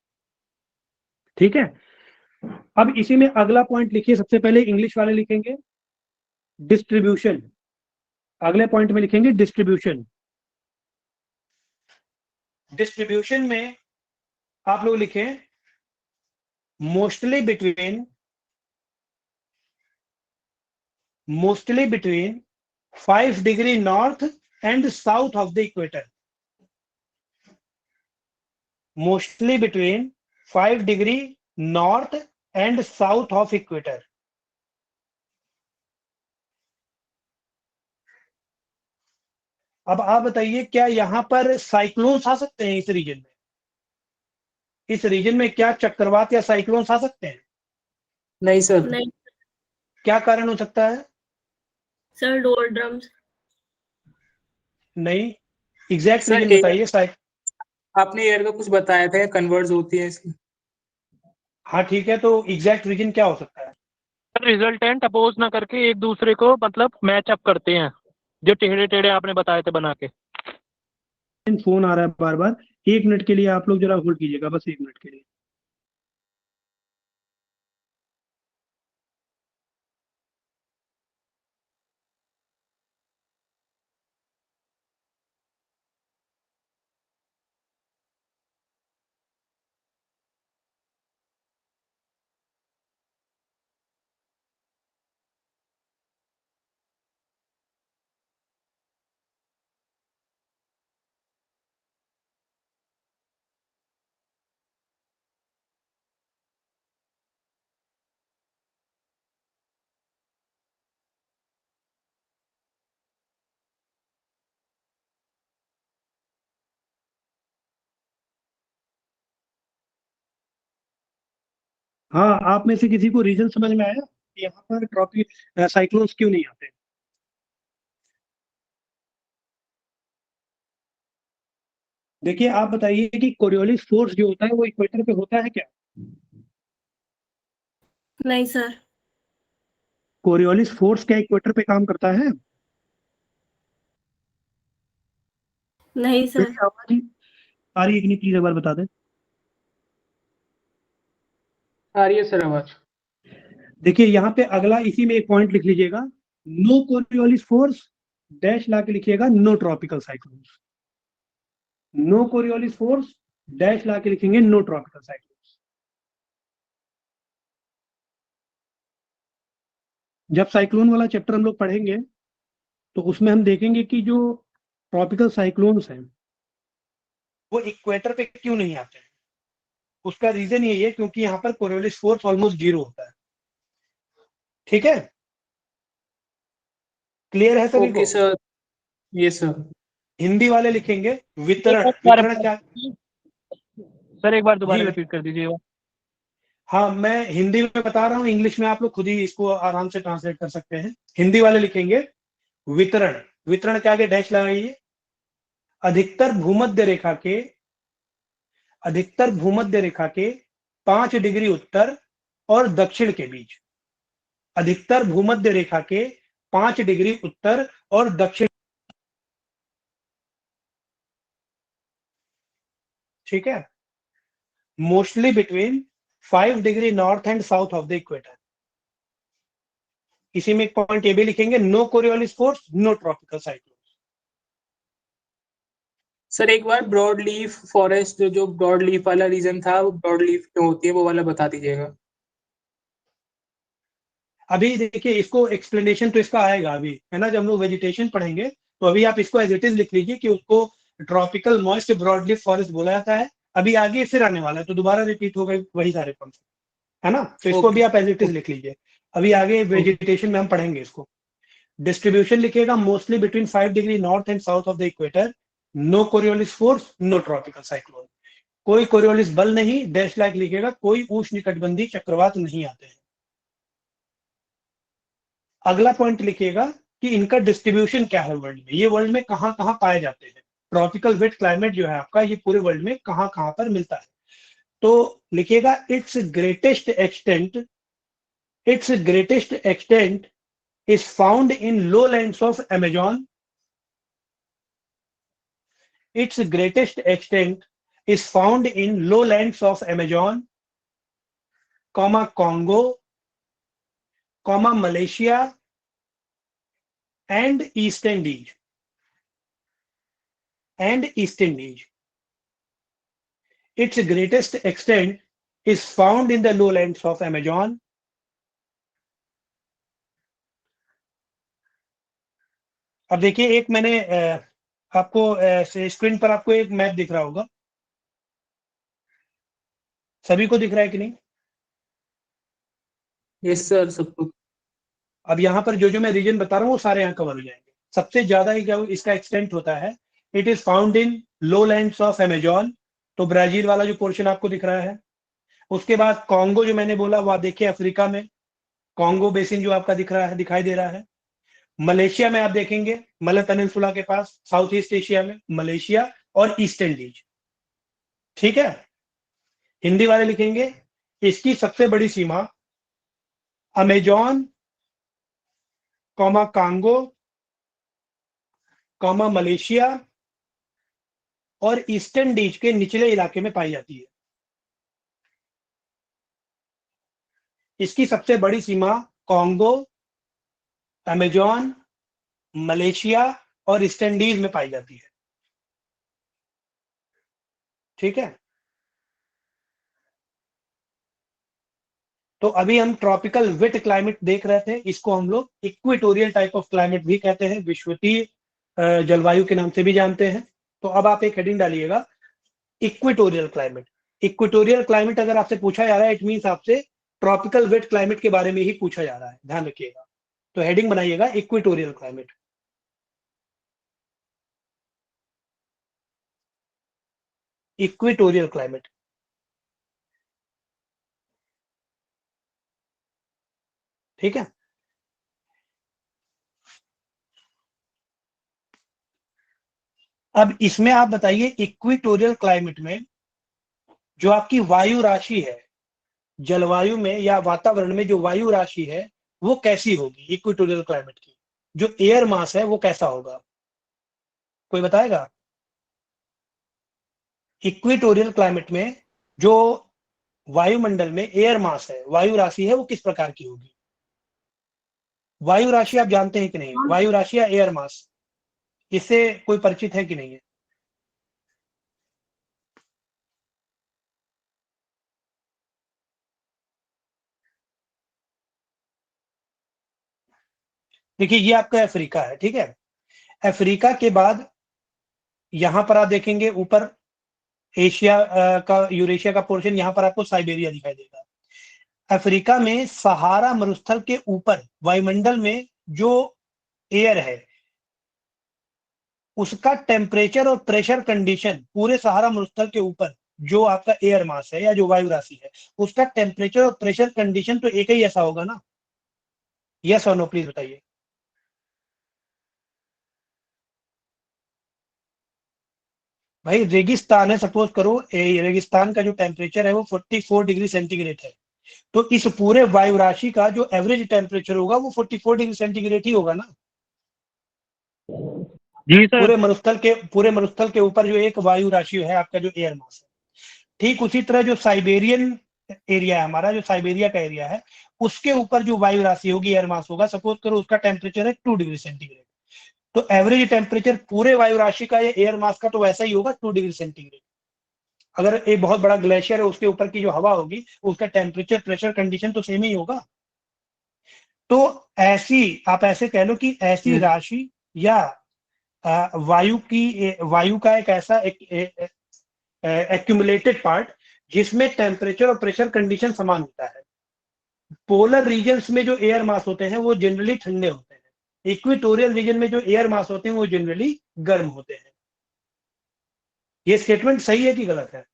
ठीक है। अब इसी में अगला पॉइंट लिखिए, सबसे पहले इंग्लिश वाले लिखेंगे डिस्ट्रीब्यूशन, अगले पॉइंट में लिखेंगे डिस्ट्रीब्यूशन। डिस्ट्रीब्यूशन में आप लोग लिखें mostly between 5 degree north and south of the equator, mostly between 5 degree north and south of equator. अब आप बताइए, क्या यहां पर साइक्लोन्स आ सकते हैं इस रीजन में? इस रीजन में क्या चक्रवात या साइक्लोन्स आ सकते हैं? नहीं सर। नहीं क्या कारण हो सकता है? सर, डोलड्रम्स। नहीं, एग्जैक्ट सर रीजन बताइए। आपने एयर का कुछ बताया था, कन्वर्ज होती है इसकी। हाँ ठीक है, तो एग्जैक्ट रीजन क्या हो सकता है? रिजल्टेंट अपोज ना करके एक दूसरे को मतलब मैच अप करते हैं, जो टेढ़े टेढ़े आपने बताए थे बना के। फोन आ रहा है बार बार, 1 मिनट के लिए आप लोग जरा होल्ड कीजिएगा, बस 1 मिनट के लिए। हाँ, आप में से किसी को रीजन समझ में आया कि यहाँ पर ट्रॉपिक साइक्लोन्स क्यों नहीं आते? देखिए, आप बताइए कि कोरियोलिस फोर्स जो होता है वो इक्वेटर पे होता है क्या? नहीं सर। कोरियोलिस फोर्स क्या इक्वेटर पे काम करता है? नहीं सर। मेरी आवाज ही आ रही है कि नहीं, प्लीज एक बार बता दें। आ रही है सर आवाज। देखिए यहाँ पे अगला, इसी में एक पॉइंट लिख लीजिएगा, नो कोरियोलिस फोर्स डैश ला के लिखिएगा no tropical cyclones, no Coriolis force dash ला के लिखेंगे नो ट्रॉपिकल साइक्लोन्स। जब साइक्लोन वाला चैप्टर हम लोग पढ़ेंगे तो उसमें हम देखेंगे कि जो ट्रॉपिकल साइक्लोन्स हैं वो इक्वेटर पे क्यों नहीं आते हैं। उसका रीजन यही है क्योंकि यहाँ पर कोरियोलिस फोर्स ऑलमोस्ट 0 होता है। ठीक है, क्लियर है सभी ओके को? सर। ये सर। हिंदी वाले लिखेंगे वितरण, एक बार वितरण क्या? सर एक बार दोबारा जी रिपीट कर दीजिएगा। हाँ, मैं हिंदी में बता रहा हूँ, इंग्लिश में आप लोग खुद ही इसको आराम से ट्रांसलेट कर सकते हैं। हिंदी वाले लिखेंगे वितरण, वितरण के आगे डैश लगाइए। अधिकतर भूमध्य रेखा के, अधिकतर भूमध्य रेखा के 5 डिग्री उत्तर और दक्षिण के बीच, अधिकतर भूमध्य रेखा के 5 डिग्री उत्तर और दक्षिण, ठीक है, mostly between 5 degree north and south of the equator. इसी में एक पॉइंट ये भी लिखेंगे, no Coriolis force, no tropical cyclone. Sir एक बार ब्रॉड लीफ फॉरेस्ट जो ब्रॉड लीफ वाला रीजन था, वो ब्रॉड लीफ क्यों होती है वो वाला बता दीजिएगा। अभी देखिए, इसको एक्सप्लेनेशन तो इसका आएगा अभी, है ना, जब हम लोग वेजिटेशन पढ़ेंगे, तो अभी आप इसको एज इट इज लिख लीजिए कि उसको ट्रॉपिकल मॉइस्ट ब्रॉडलीफ फॉरेस्ट बोला जाता है। अभी आगे फिर आने वाला है तो दोबारा रिपीट हो गए वही सारे कॉन्सेप्ट, है ना, तो इसको भी आप एज इट इज लिख लीजिए। अभी आगे वेजिटेशन में हम पढ़ेंगे इसको। डिस्ट्रीब्यूशन लिखिएगा, mostly between 5 degree north and south of the equator, no Coriolis force, no tropical cyclone. कोई कोरियोलिस बल नहीं, डैश लाइक लिखिएगा, कोई उष्णकटिबंधीय चक्रवात नहीं आते हैं। अगला पॉइंट लिखिएगा कि इनका डिस्ट्रीब्यूशन क्या है वर्ल्ड में, ये वर्ल्ड में कहां कहां पाए जाते हैं। ट्रॉपिकल वेट क्लाइमेट जो है आपका, ये पूरे वर्ल्ड में कहां कहां पर मिलता है। तो लिखिएगा, it's greatest extent, it's greatest extent is found in lowlands of Amazon. Its greatest extent is found in lowlands of Amazon, Congo, Malaysia, and East Indies. Its greatest extent is found in the lowlands of Amazon, अब देखिए, एक मैंने आपको screen पर आपको एक map दिख रहा होगा, सभी को दिख रहा है कि नहीं? यस सर, सबको। अब यहाँ पर जो जो मैं रीजन बता रहा हूँ वो सारे यहाँ कवर हो जाएंगे। सबसे ज्यादा ही क्या इसका एक्सटेंट होता है, it is found in lowlands of Amazon, तो ब्राजील वाला जो पोर्शन आपको दिख रहा है। उसके बाद कॉन्गो जो मैंने बोला, वह देखिए अफ्रीका में, कॉन्गो बेसिन जो आपका दिख रहा है, दिखाई दे रहा है। मलेशिया में आप देखेंगे, मलय पेनिनसुला के पास, साउथ ईस्ट एशिया में मलेशिया और ईस्ट इंडीज, ठीक है। हिंदी वाले लिखेंगे, इसकी सबसे बड़ी सीमा अमेजॉन, कांगो, मलेशिया और ईस्टर्न डीज के निचले इलाके में पाई जाती है। इसकी सबसे बड़ी सीमा कांगो, अमेजॉन, मलेशिया और ईस्टर्न डीज में पाई जाती है, ठीक है। तो अभी हम ट्रॉपिकल वेट क्लाइमेट देख रहे थे, इसको हम लोग इक्वेटोरियल टाइप ऑफ क्लाइमेट भी कहते हैं, विषुवतीय जलवायु के नाम से भी जानते हैं। तो अब आप एक हेडिंग डालिएगा, इक्वेटोरियल क्लाइमेट। इक्वेटोरियल क्लाइमेट अगर आपसे पूछा जा रहा है, इट मींस आपसे ट्रॉपिकल वेट क्लाइमेट के बारे में ही पूछा जा रहा है, ध्यान रखिएगा। तो हेडिंग बनाइएगा इक्वेटोरियल क्लाइमेट। इक्वेटोरियल क्लाइमेट, ठीक है। अब इसमें आप बताइए, इक्वेटोरियल क्लाइमेट में जो आपकी वायु राशि है, जलवायु में या वातावरण में जो वायु राशि है वो कैसी होगी इक्वेटोरियल क्लाइमेट की, जो एयर मास है वो कैसा होगा, कोई बताएगा? इक्वेटोरियल क्लाइमेट में जो वायुमंडल में एयर मास है, वायु राशि है, वो किस प्रकार की होगी? वायु राशि आप जानते हैं कि नहीं? वायु राशि या एयर मास, इससे कोई परिचित है कि नहीं है? देखिए, ये आपका अफ्रीका है, ठीक है। अफ्रीका के बाद यहां पर आप देखेंगे ऊपर एशिया का, यूरेशिया का पोर्शन, यहां पर आपको साइबेरिया दिखाई देगा। अफ्रीका में सहारा मरुस्थल के ऊपर वायुमंडल में जो एयर है उसका टेम्परेचर और प्रेशर कंडीशन पूरे सहारा मरुस्थल के ऊपर जो आपका एयर मास है या जो वायु राशि है, उसका टेम्परेचर और प्रेशर कंडीशन तो एक ही ऐसा होगा ना? यस और नो प्लीज बताइए। भाई रेगिस्तान है, सपोज करो रेगिस्तान का जो टेम्परेचर है वो 44 डिग्री सेंटीग्रेड है, तो इस पूरे वायु राशि का जो एवरेज टेम्परेचर होगा वो 44 डिग्री सेंटीग्रेड ही होगा ना? जी सर। पूरे मरुस्थल के ऊपर जो एक वायु राशि है आपका जो एयर मास है, ठीक उसी तरह जो साइबेरियन एरिया है हमारा, जो साइबेरिया का एरिया है, उसके ऊपर जो वायु राशि होगी, एयर मास होगा, सपोज करो उसका टेम्परेचर है 2 डिग्री सेंटीग्रेड, तो एवरेज टेम्परेचर पूरे वायु राशि का या एयर मास का तो वैसा ही होगा 2 डिग्री सेंटीग्रेड। अगर एक बहुत बड़ा ग्लेशियर है उसके ऊपर की जो हवा होगी उसका टेम्परेचर प्रेशर कंडीशन तो सेम ही होगा। तो ऐसी आप ऐसे कह लो कि ऐसी राशि या वायु का एक ऐसा एक्यूमुलेटेड पार्ट जिसमें टेम्परेचर और प्रेशर कंडीशन समान होता है। पोलर रीजन्स में जो एयर मास होते हैं वो जनरली ठंडे होते हैं, इक्वेटोरियल रीजन में जो एयर मास होते हैं वो जनरली गर्म होते हैं। ये स्टेटमेंट सही है कि गलत है?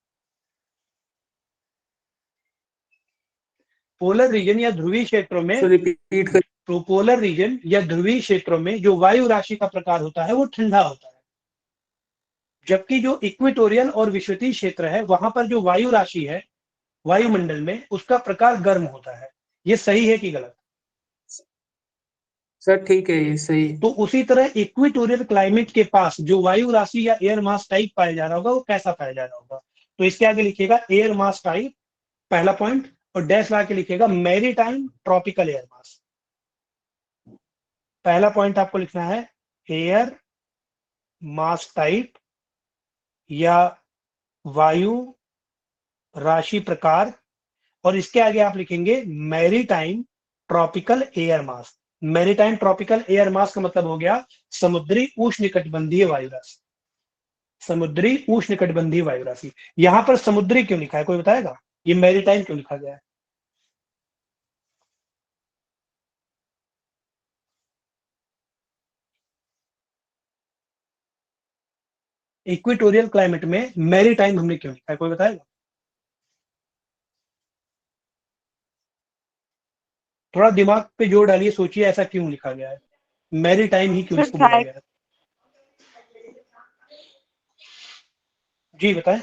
पोलर रीजन या ध्रुवीय क्षेत्रों में रिपीट कर। पोलर रीजन या ध्रुवीय क्षेत्रों में जो वायु राशि का प्रकार होता है वो ठंडा होता है, जबकि जो इक्वेटोरियल और विषुवतीय क्षेत्र है वहां पर जो वायु राशि है वायुमंडल में उसका प्रकार गर्म होता है। ये सही है कि गलत? सर ठीक है, ये सही है। तो उसी तरह इक्वेटोरियल क्लाइमेट के पास जो वायु राशि या एयर मास टाइप पाया जा रहा होगा वो कैसा पाया जा रहा होगा? तो इसके आगे लिखिएगा एयर मास टाइप, पहला पॉइंट, और डैश लगा के लिखिएगा मैरीटाइम ट्रॉपिकल एयर मास। पहला पॉइंट आपको लिखना है एयर मास टाइप या वायु राशि प्रकार, और इसके आगे आप लिखेंगे maritime tropical air mass. Maritime tropical air mass का मतलब हो गया समुद्री उष्णकटिबंधीय वायु राशि। समुद्री उष्णकटिबंधीय वायु राशि। यहां पर समुद्री क्यों लिखा है, कोई बताएगा? ये मैरीटाइम क्यों लिखा गया है? इक्वेटोरियल क्लाइमेट में मैरीटाइम हमने क्यों लिखा है, कोई बताएगा? थोड़ा दिमाग पे जोर डालिए, सोचिए ऐसा क्यों लिखा गया है, मैरीटाइम ही क्यों इसको बोला गया है? जी बताएं।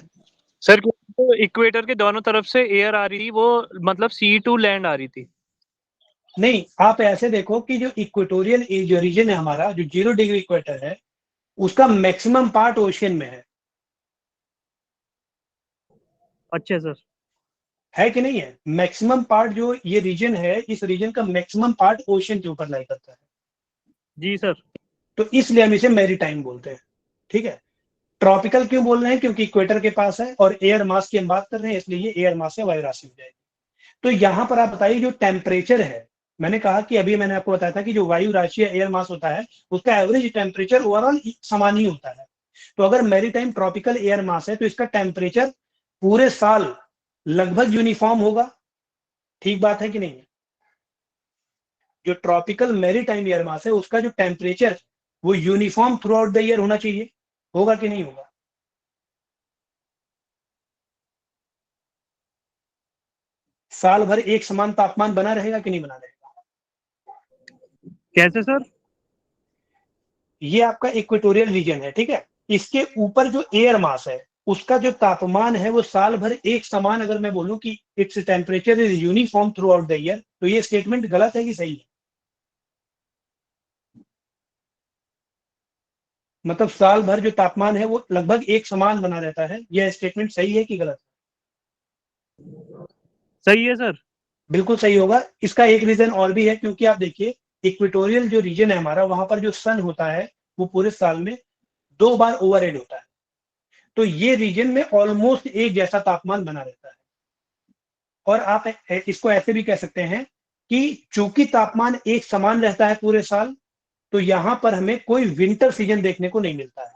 सर तो इक्वेटर के दोनों तरफ से एयर आ रही थी, वो मतलब सी टू लैंड आ रही थी। नहीं, आप ऐसे देखो कि जो इक्वेटोरियल जो रीजन है हमारा, जो 0 डिग्री इक्वेटर है, उसका मैक्सिमम पार्ट ओशियन में है। अच्छा सर। है कि नहीं है? मैक्सिमम पार्ट जो ये रीजन है, इस रीजन का मैक्सिमम पार्ट ओशियन के ऊपर लाई करता है। जी सर। तो इसलिए हम इसे मैरीटाइम बोलते हैं। ठीक है। ट्रॉपिकल क्यों बोल रहे हैं? क्योंकि इक्वेटर के पास है और एयर मास की हम बात कर रहे हैं, इसलिए ये एयर मास से वायु राशि हो जाएगी। तो यहां पर आप बताइए जो टेम्परेचर है, मैंने कहा कि अभी मैंने आपको बताया था कि जो वायु राशि या एयर मास होता है उसका एवरेज टेम्परेचर ओवरऑल समान ही होता है। तो अगर मैरीटाइम ट्रॉपिकल एयर मास है तो इसका टेम्परेचर पूरे साल लगभग यूनिफॉर्म होगा। ठीक बात है कि नहीं? जो ट्रॉपिकल मैरीटाइम एयर मास है उसका जो टेम्परेचर वो uniform through out the year होना चाहिए। होगा कि नहीं होगा? साल भर एक समान तापमान बना रहेगा कि नहीं बना रहेगा? कैसे सर? ये आपका इक्वेटोरियल रीजन है, ठीक है। इसके ऊपर जो एयर मास है उसका जो तापमान है वो साल भर एक समान, अगर मैं बोलूं कि its temperature is uniform through out the year, तो ये स्टेटमेंट गलत है कि सही है? मतलब साल भर जो तापमान है वो लगभग एक समान बना रहता है, यह स्टेटमेंट सही है कि गलत? सही है सर। बिल्कुल सही होगा। इसका एक रीजन और भी है, क्योंकि आप देखिए इक्वेटोरियल जो रीजन है हमारा, वहां पर जो सन होता है वो पूरे साल में 2 बार ओवरहेड होता है, तो ये रीजन में ऑलमोस्ट एक जैसा तापमान बना रहता है। और आप इसको ऐसे भी कह सकते हैं कि चूंकि तापमान एक समान रहता है पूरे साल, तो यहां पर हमें कोई विंटर सीजन देखने को नहीं मिलता है,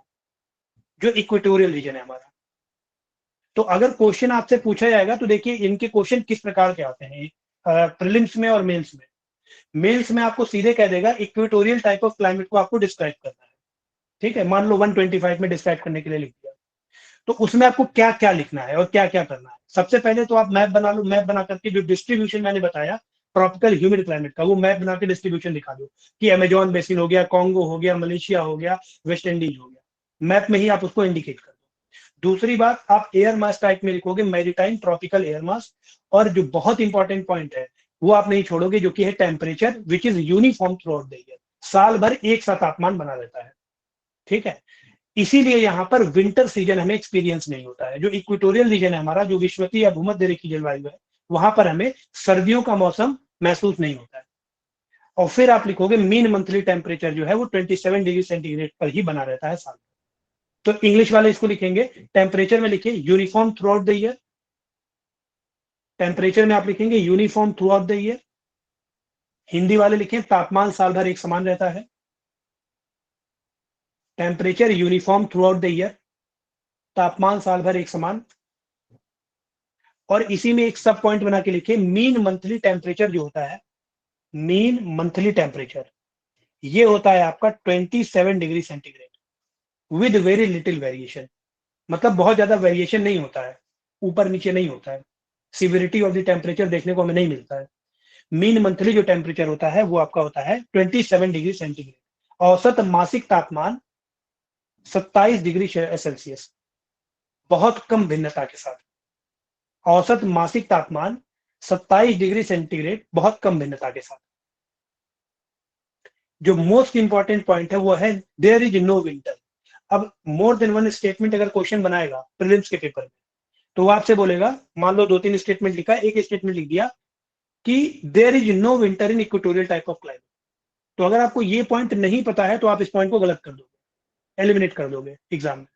जो इक्वेटोरियल रीजन है हमारा। तो अगर क्वेश्चन आपसे पूछा जाएगा तो देखिए इनके क्वेश्चन किस प्रकार के आते हैं प्रीलिम्स में और मेंस में। मेंस में आपको सीधे कह देगा इक्वेटोरियल टाइप ऑफ क्लाइमेट को आपको डिस्क्राइब करना है, ठीक है। मान लो 125 में डिस्क्राइब करने के लिए लिख दिया। तो उसमें आपको क्या क्या लिखना है और क्या क्या करना है। सबसे पहले तो आप मैप बना लो, मैप बना करके जो डिस्ट्रीब्यूशन मैंने बताया ट्रॉपिकल ह्यूमिड क्लाइमेट का, वो मैप बना के डिस्ट्रीब्यूशन दिखा दो कि अमेजोन बेसिन हो गया, कॉन्गो हो गया, मलेशिया हो गया, वेस्ट इंडीज हो गया, मैप में ही आप उसको इंडिकेट कर दो। दूसरी बात, आप एयर मास टाइप में लिखोगे मैरीटाइम ट्रॉपिकल एयर मास, और जो बहुत इंपॉर्टेंट पॉइंट है वो आप नहीं छोड़ोगे, जो कि है temperature which is uniform through out the year, साल भर एक सा तापमान बना रहता है। ठीक है, इसीलिए यहाँ पर विंटर सीजन हमें एक्सपीरियंस नहीं होता है। जो इक्वेटोरियल रीजन है हमारा, जो विश्वतीय या भूमध्य रेखीय जलवायु है, वहां पर हमें सर्दियों का मौसम महसूस नहीं होता है। और फिर आप लिखोगे मीन मंथली टेम्परेचर जो है वो 27 डिग्री सेंटीग्रेड पर ही बना रहता है साल। तो इंग्लिश वाले इसको लिखेंगे, टेम्परेचर में लिखिए uniform through out the year, temperature में आप लिखेंगे uniform through out the year. Hindi वाले लिखें तापमान साल भर एक समान रहता है, temperature uniform through out the year, तापमान साल भर एक समान। और इसी में एक सब पॉइंट बना के लिखिए मीन मंथली टेम्परेचर जो होता है, मीन मंथली टेम्परेचर ये होता है आपका 27 degree centigrade with very little variation, मतलब बहुत ज्यादा वेरिएशन नहीं होता है, ऊपर नीचे नहीं होता है, सिविरिटी ऑफ द टेम्परेचर देखने को हमें नहीं मिलता है। मीन मंथली जो टेम्परेचर होता है वो आपका होता है 27 डिग्री सेंटीग्रेड। औसत मासिक तापमान 27 डिग्री सेल्सियस, बहुत कम भिन्नता के साथ। औसत मासिक तापमान 27 डिग्री सेंटीग्रेड, बहुत कम भिन्नता के साथ। जो मोस्ट इंपॉर्टेंट पॉइंट है वो है देयर इज नो विंटर। अब मोर देन वन स्टेटमेंट अगर क्वेश्चन बनाएगा प्रीलिम्स के पेपर में, तो वो आपसे बोलेगा, मान लो 2-3 स्टेटमेंट लिखा, एक स्टेटमेंट लिख दिया कि there is no winter in equatorial type of climate. तो अगर आपको ये पॉइंट नहीं पता है तो आप इस पॉइंट को गलत कर दोगे, एलिमिनेट कर दोगे एग्जाम में।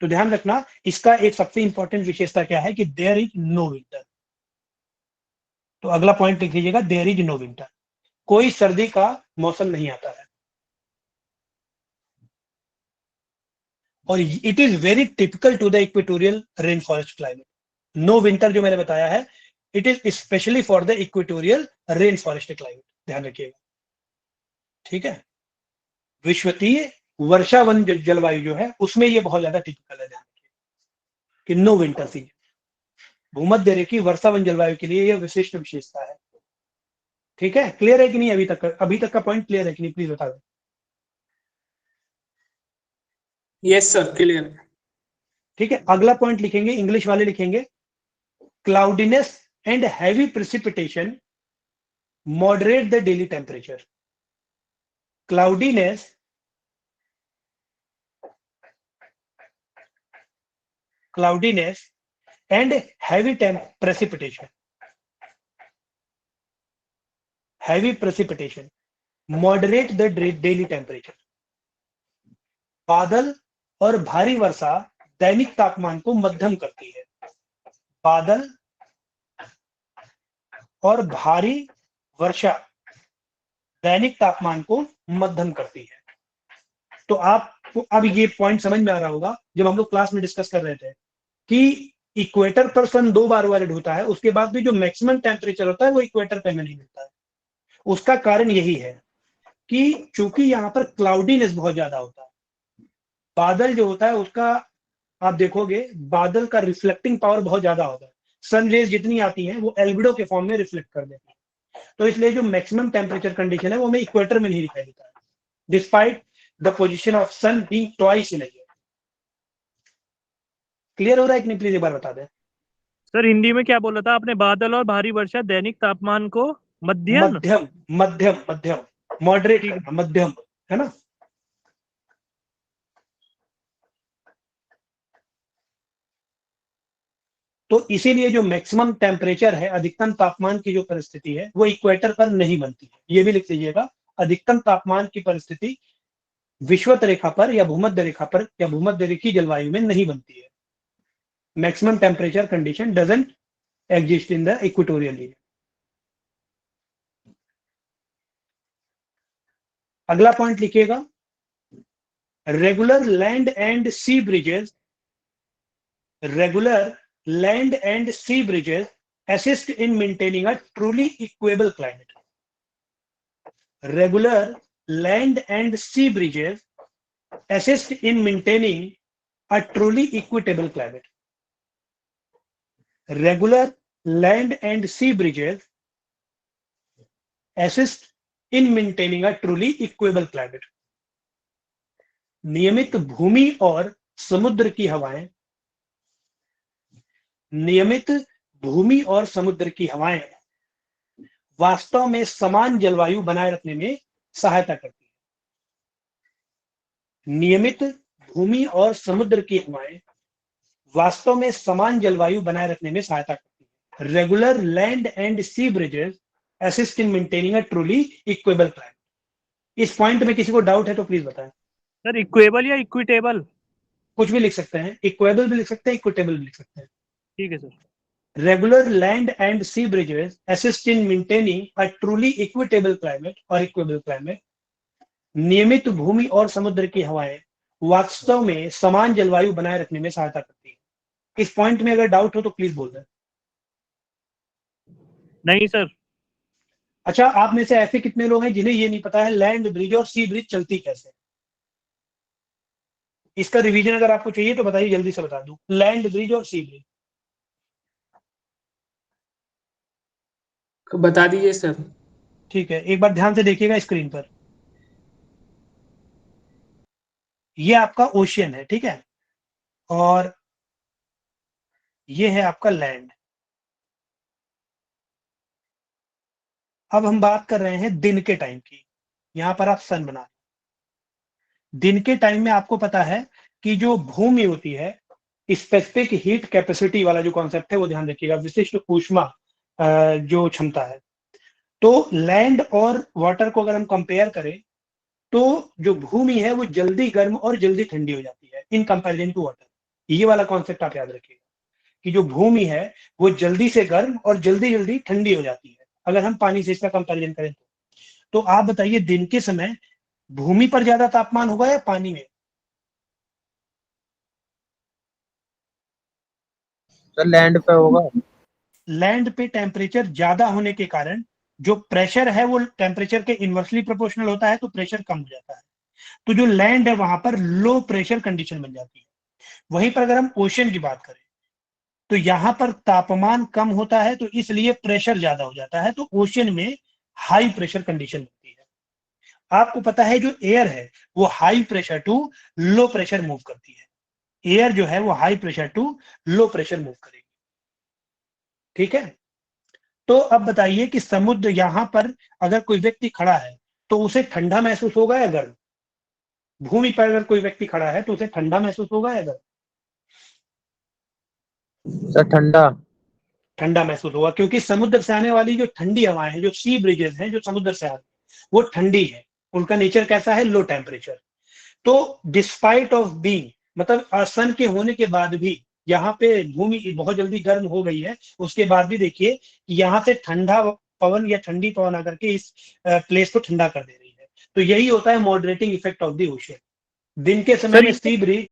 तो ध्यान रखना, इसका एक सबसे इंपॉर्टेंट विशेषता क्या है कि देयर इज नो विंटर। तो अगला पॉइंट लिख लीजिएगा, देयर इज नो विंटर, कोई सर्दी का मौसम नहीं आता है। और it is very typical to the equatorial rain forest climate. No winter जो मैंने बताया है, it is specially for the equatorial rain forest climate, ध्यान रखिएगा। ठीक है, विश्वतीय वर्षावन जलवायु जो है उसमें ये बहुत ज्यादा टिपिकल है, ध्यान रखिए कि नो विंटर सीजन। भूमध्य रेखीय वर्षावन जलवायु के लिए यह विशिष्ट विशेषता है। ठीक है, क्लियर है कि नहीं? अभी तक का पॉइंट क्लियर है कि नहीं, प्लीज बता दो। Yes sir, clear. ठीक है, अगला पॉइंट लिखेंगे, इंग्लिश वाले लिखेंगे cloudiness and heavy precipitation moderate the daily temperature. Cloudiness and heavy precipitation moderate the daily temperature. बादल और भारी वर्षा दैनिक तापमान को मध्यम करती है। बादल और भारी वर्षा दैनिक तापमान को मध्यम करती है। तो आपको अब ये पॉइंट समझ में आ रहा होगा, जब हम लोग क्लास में डिस्कस कर रहे थे कि इक्वेटर पर सन 2 बार वैलिड होता है, उसके बाद भी जो मैक्सिमम टेम्परेचर होता है वो इक्वेटर पे नहीं मिलता है। उसका कारण यही है कि चूंकि यहाँ पर क्लाउडीनेस बहुत ज्यादा होता है, बादल जो होता है उसका आप देखोगे बादल का रिफ्लेक्टिंग पावर बहुत ज्यादा होता है, सन रेज जितनी आती हैं वो एल्बिडो के फॉर्म में रिफ्लेक्ट कर देती है। तो इसलिए जो मैक्सिमम टेम्परेचर कंडीशन है वो हमें इक्वेटर में नहीं दिखाई देता है, despite the position of sun being twice in a year. Clear हो रहा है कि नहीं? प्लीज एक बार बता दें। सर हिंदी में क्या बोला था आपने? बादल और भारी वर्षा दैनिक तापमान को मध्यम मध्यम मध्यम मध्यम मॉडरेट करना, मध्यम है ना। तो इसीलिए जो मैक्सिमम टेम्परेचर है, अधिकतम तापमान की जो परिस्थिति है वो इक्वेटर पर नहीं बनती है। ये भी लिख लीजिएगा, अधिकतम तापमान की परिस्थिति विषुवत रेखा पर या भूमध्य रेखा पर या भूमध्य रेखीय जलवायु में नहीं बनती है। Maximum temperature condition doesn't exist in the equatorial region. अगला पॉइंट लिखिएगा, regular land and sea breezes assist in maintaining a truly equable climate. Regular land and sea bridges assist in maintaining a truly equitable climate. Regular land and sea bridges assist in maintaining a truly equitable climate. नियमित भूमि और समुद्र की हवाएं वास्तव में समान जलवायु बनाए रखने में सहायता करती है। नियमित भूमि और समुद्र की हवाएं वास्तव में समान जलवायु बनाए रखने में सहायता करती है। Regular land and sea breezes assist in maintaining a truly equable climate. इस पॉइंट में किसी को डाउट है तो प्लीज बताएं। सर इक्वेबल या इक्विटेबल? कुछ भी लिख सकते हैं, इक्वेबल भी लिख सकते हैं, इक्विटेबल भी लिख सकते हैं। ठीक है sir. Regular land and sea bridges assist in maintaining a truly equitable climate or equable climate. नियमित भूमि और समुद्र की हवाएं वास्तव में समान जलवायु बनाए रखने में सहायता करती है। इस पॉइंट में अगर डाउट हो तो प्लीज बोल दें। नहीं सर। अच्छा, आप में से ऐसे कितने लोग हैं जिन्हें ये नहीं पता है लैंड ब्रिज और सी ब्रिज चलती कैसे? इसका रिवीजन अगर आपको चाहिए तो बताइए, जल्दी से बता दूं। लैंड ब्रिज और सी ब्रिज बता दीजिए सर। ठीक है, एक बार ध्यान से देखिएगा स्क्रीन पर। ये आपका ओशियन है, ठीक है, और ये है आपका लैंड। अब हम बात कर रहे हैं दिन के टाइम की। यहां पर आप सन बना, दिन के टाइम में आपको पता है कि जो भूमि होती है, स्पेसिफिक हीट कैपेसिटी वाला जो कॉन्सेप्ट है वो ध्यान रखिएगा, विशिष्ट ऊष्मा जो क्षमता है। तो लैंड और वाटर को अगर हम कंपेयर करें तो जो भूमि है वो जल्दी गर्म और जल्दी ठंडी हो जाती है इन कंपैरिजन टू वाटर। ये वाला कॉन्सेप्ट आप याद रखिएगा कि जो भूमि है वो जल्दी से गर्म और जल्दी जल्दी ठंडी हो जाती है अगर हम पानी से इसका कंपैरिजन करें तो आप बताइए दिन के समय भूमि पर ज्यादा तापमान होगा या पानी में? सर लैंड पे होगा। लैंड पे टेम्परेचर ज्यादा होने के कारण जो प्रेशर है वो टेम्परेचर के इनवर्सली प्रोपोर्शनल होता है, तो प्रेशर कम हो जाता है। तो जो लैंड है वहां पर लो प्रेशर कंडीशन बन जाती है। वहीं पर अगर हम ओशन की बात करें तो यहां पर तापमान कम होता है, तो इसलिए प्रेशर ज्यादा हो जाता है, तो ओशन में हाई प्रेशर कंडीशन होती है। आपको पता है जो एयर है वो high pressure to low pressure move करती है। एयर जो है वो high pressure to low pressure move करेगी, ठीक है। तो अब बताइए कि समुद्र यहां पर अगर कोई व्यक्ति खड़ा है तो उसे ठंडा महसूस होगा या गर्म? भूमि पर अगर कोई व्यक्ति खड़ा है तो उसे ठंडा महसूस होगा या गर्म? सर ठंडा। ठंडा महसूस होगा, क्योंकि समुद्र से आने वाली जो ठंडी हवाएं हैं, जो सी ब्रिजेस हैं जो समुद्र से आती है वो ठंडी है। उनका नेचर कैसा है? Low temperature. तो डिस्पाइट ऑफ बीइंग, मतलब सन के होने के बाद भी यहाँ पे भूमि बहुत जल्दी गर्म हो गई है, उसके बाद भी देखिए कि यहाँ से ठंडा पवन या ठंडी पवन आकर के इस प्लेस को ठंडा कर दे रही है। तो यही होता है moderating effect of the ocean. दिन के समय में सी ब्रिज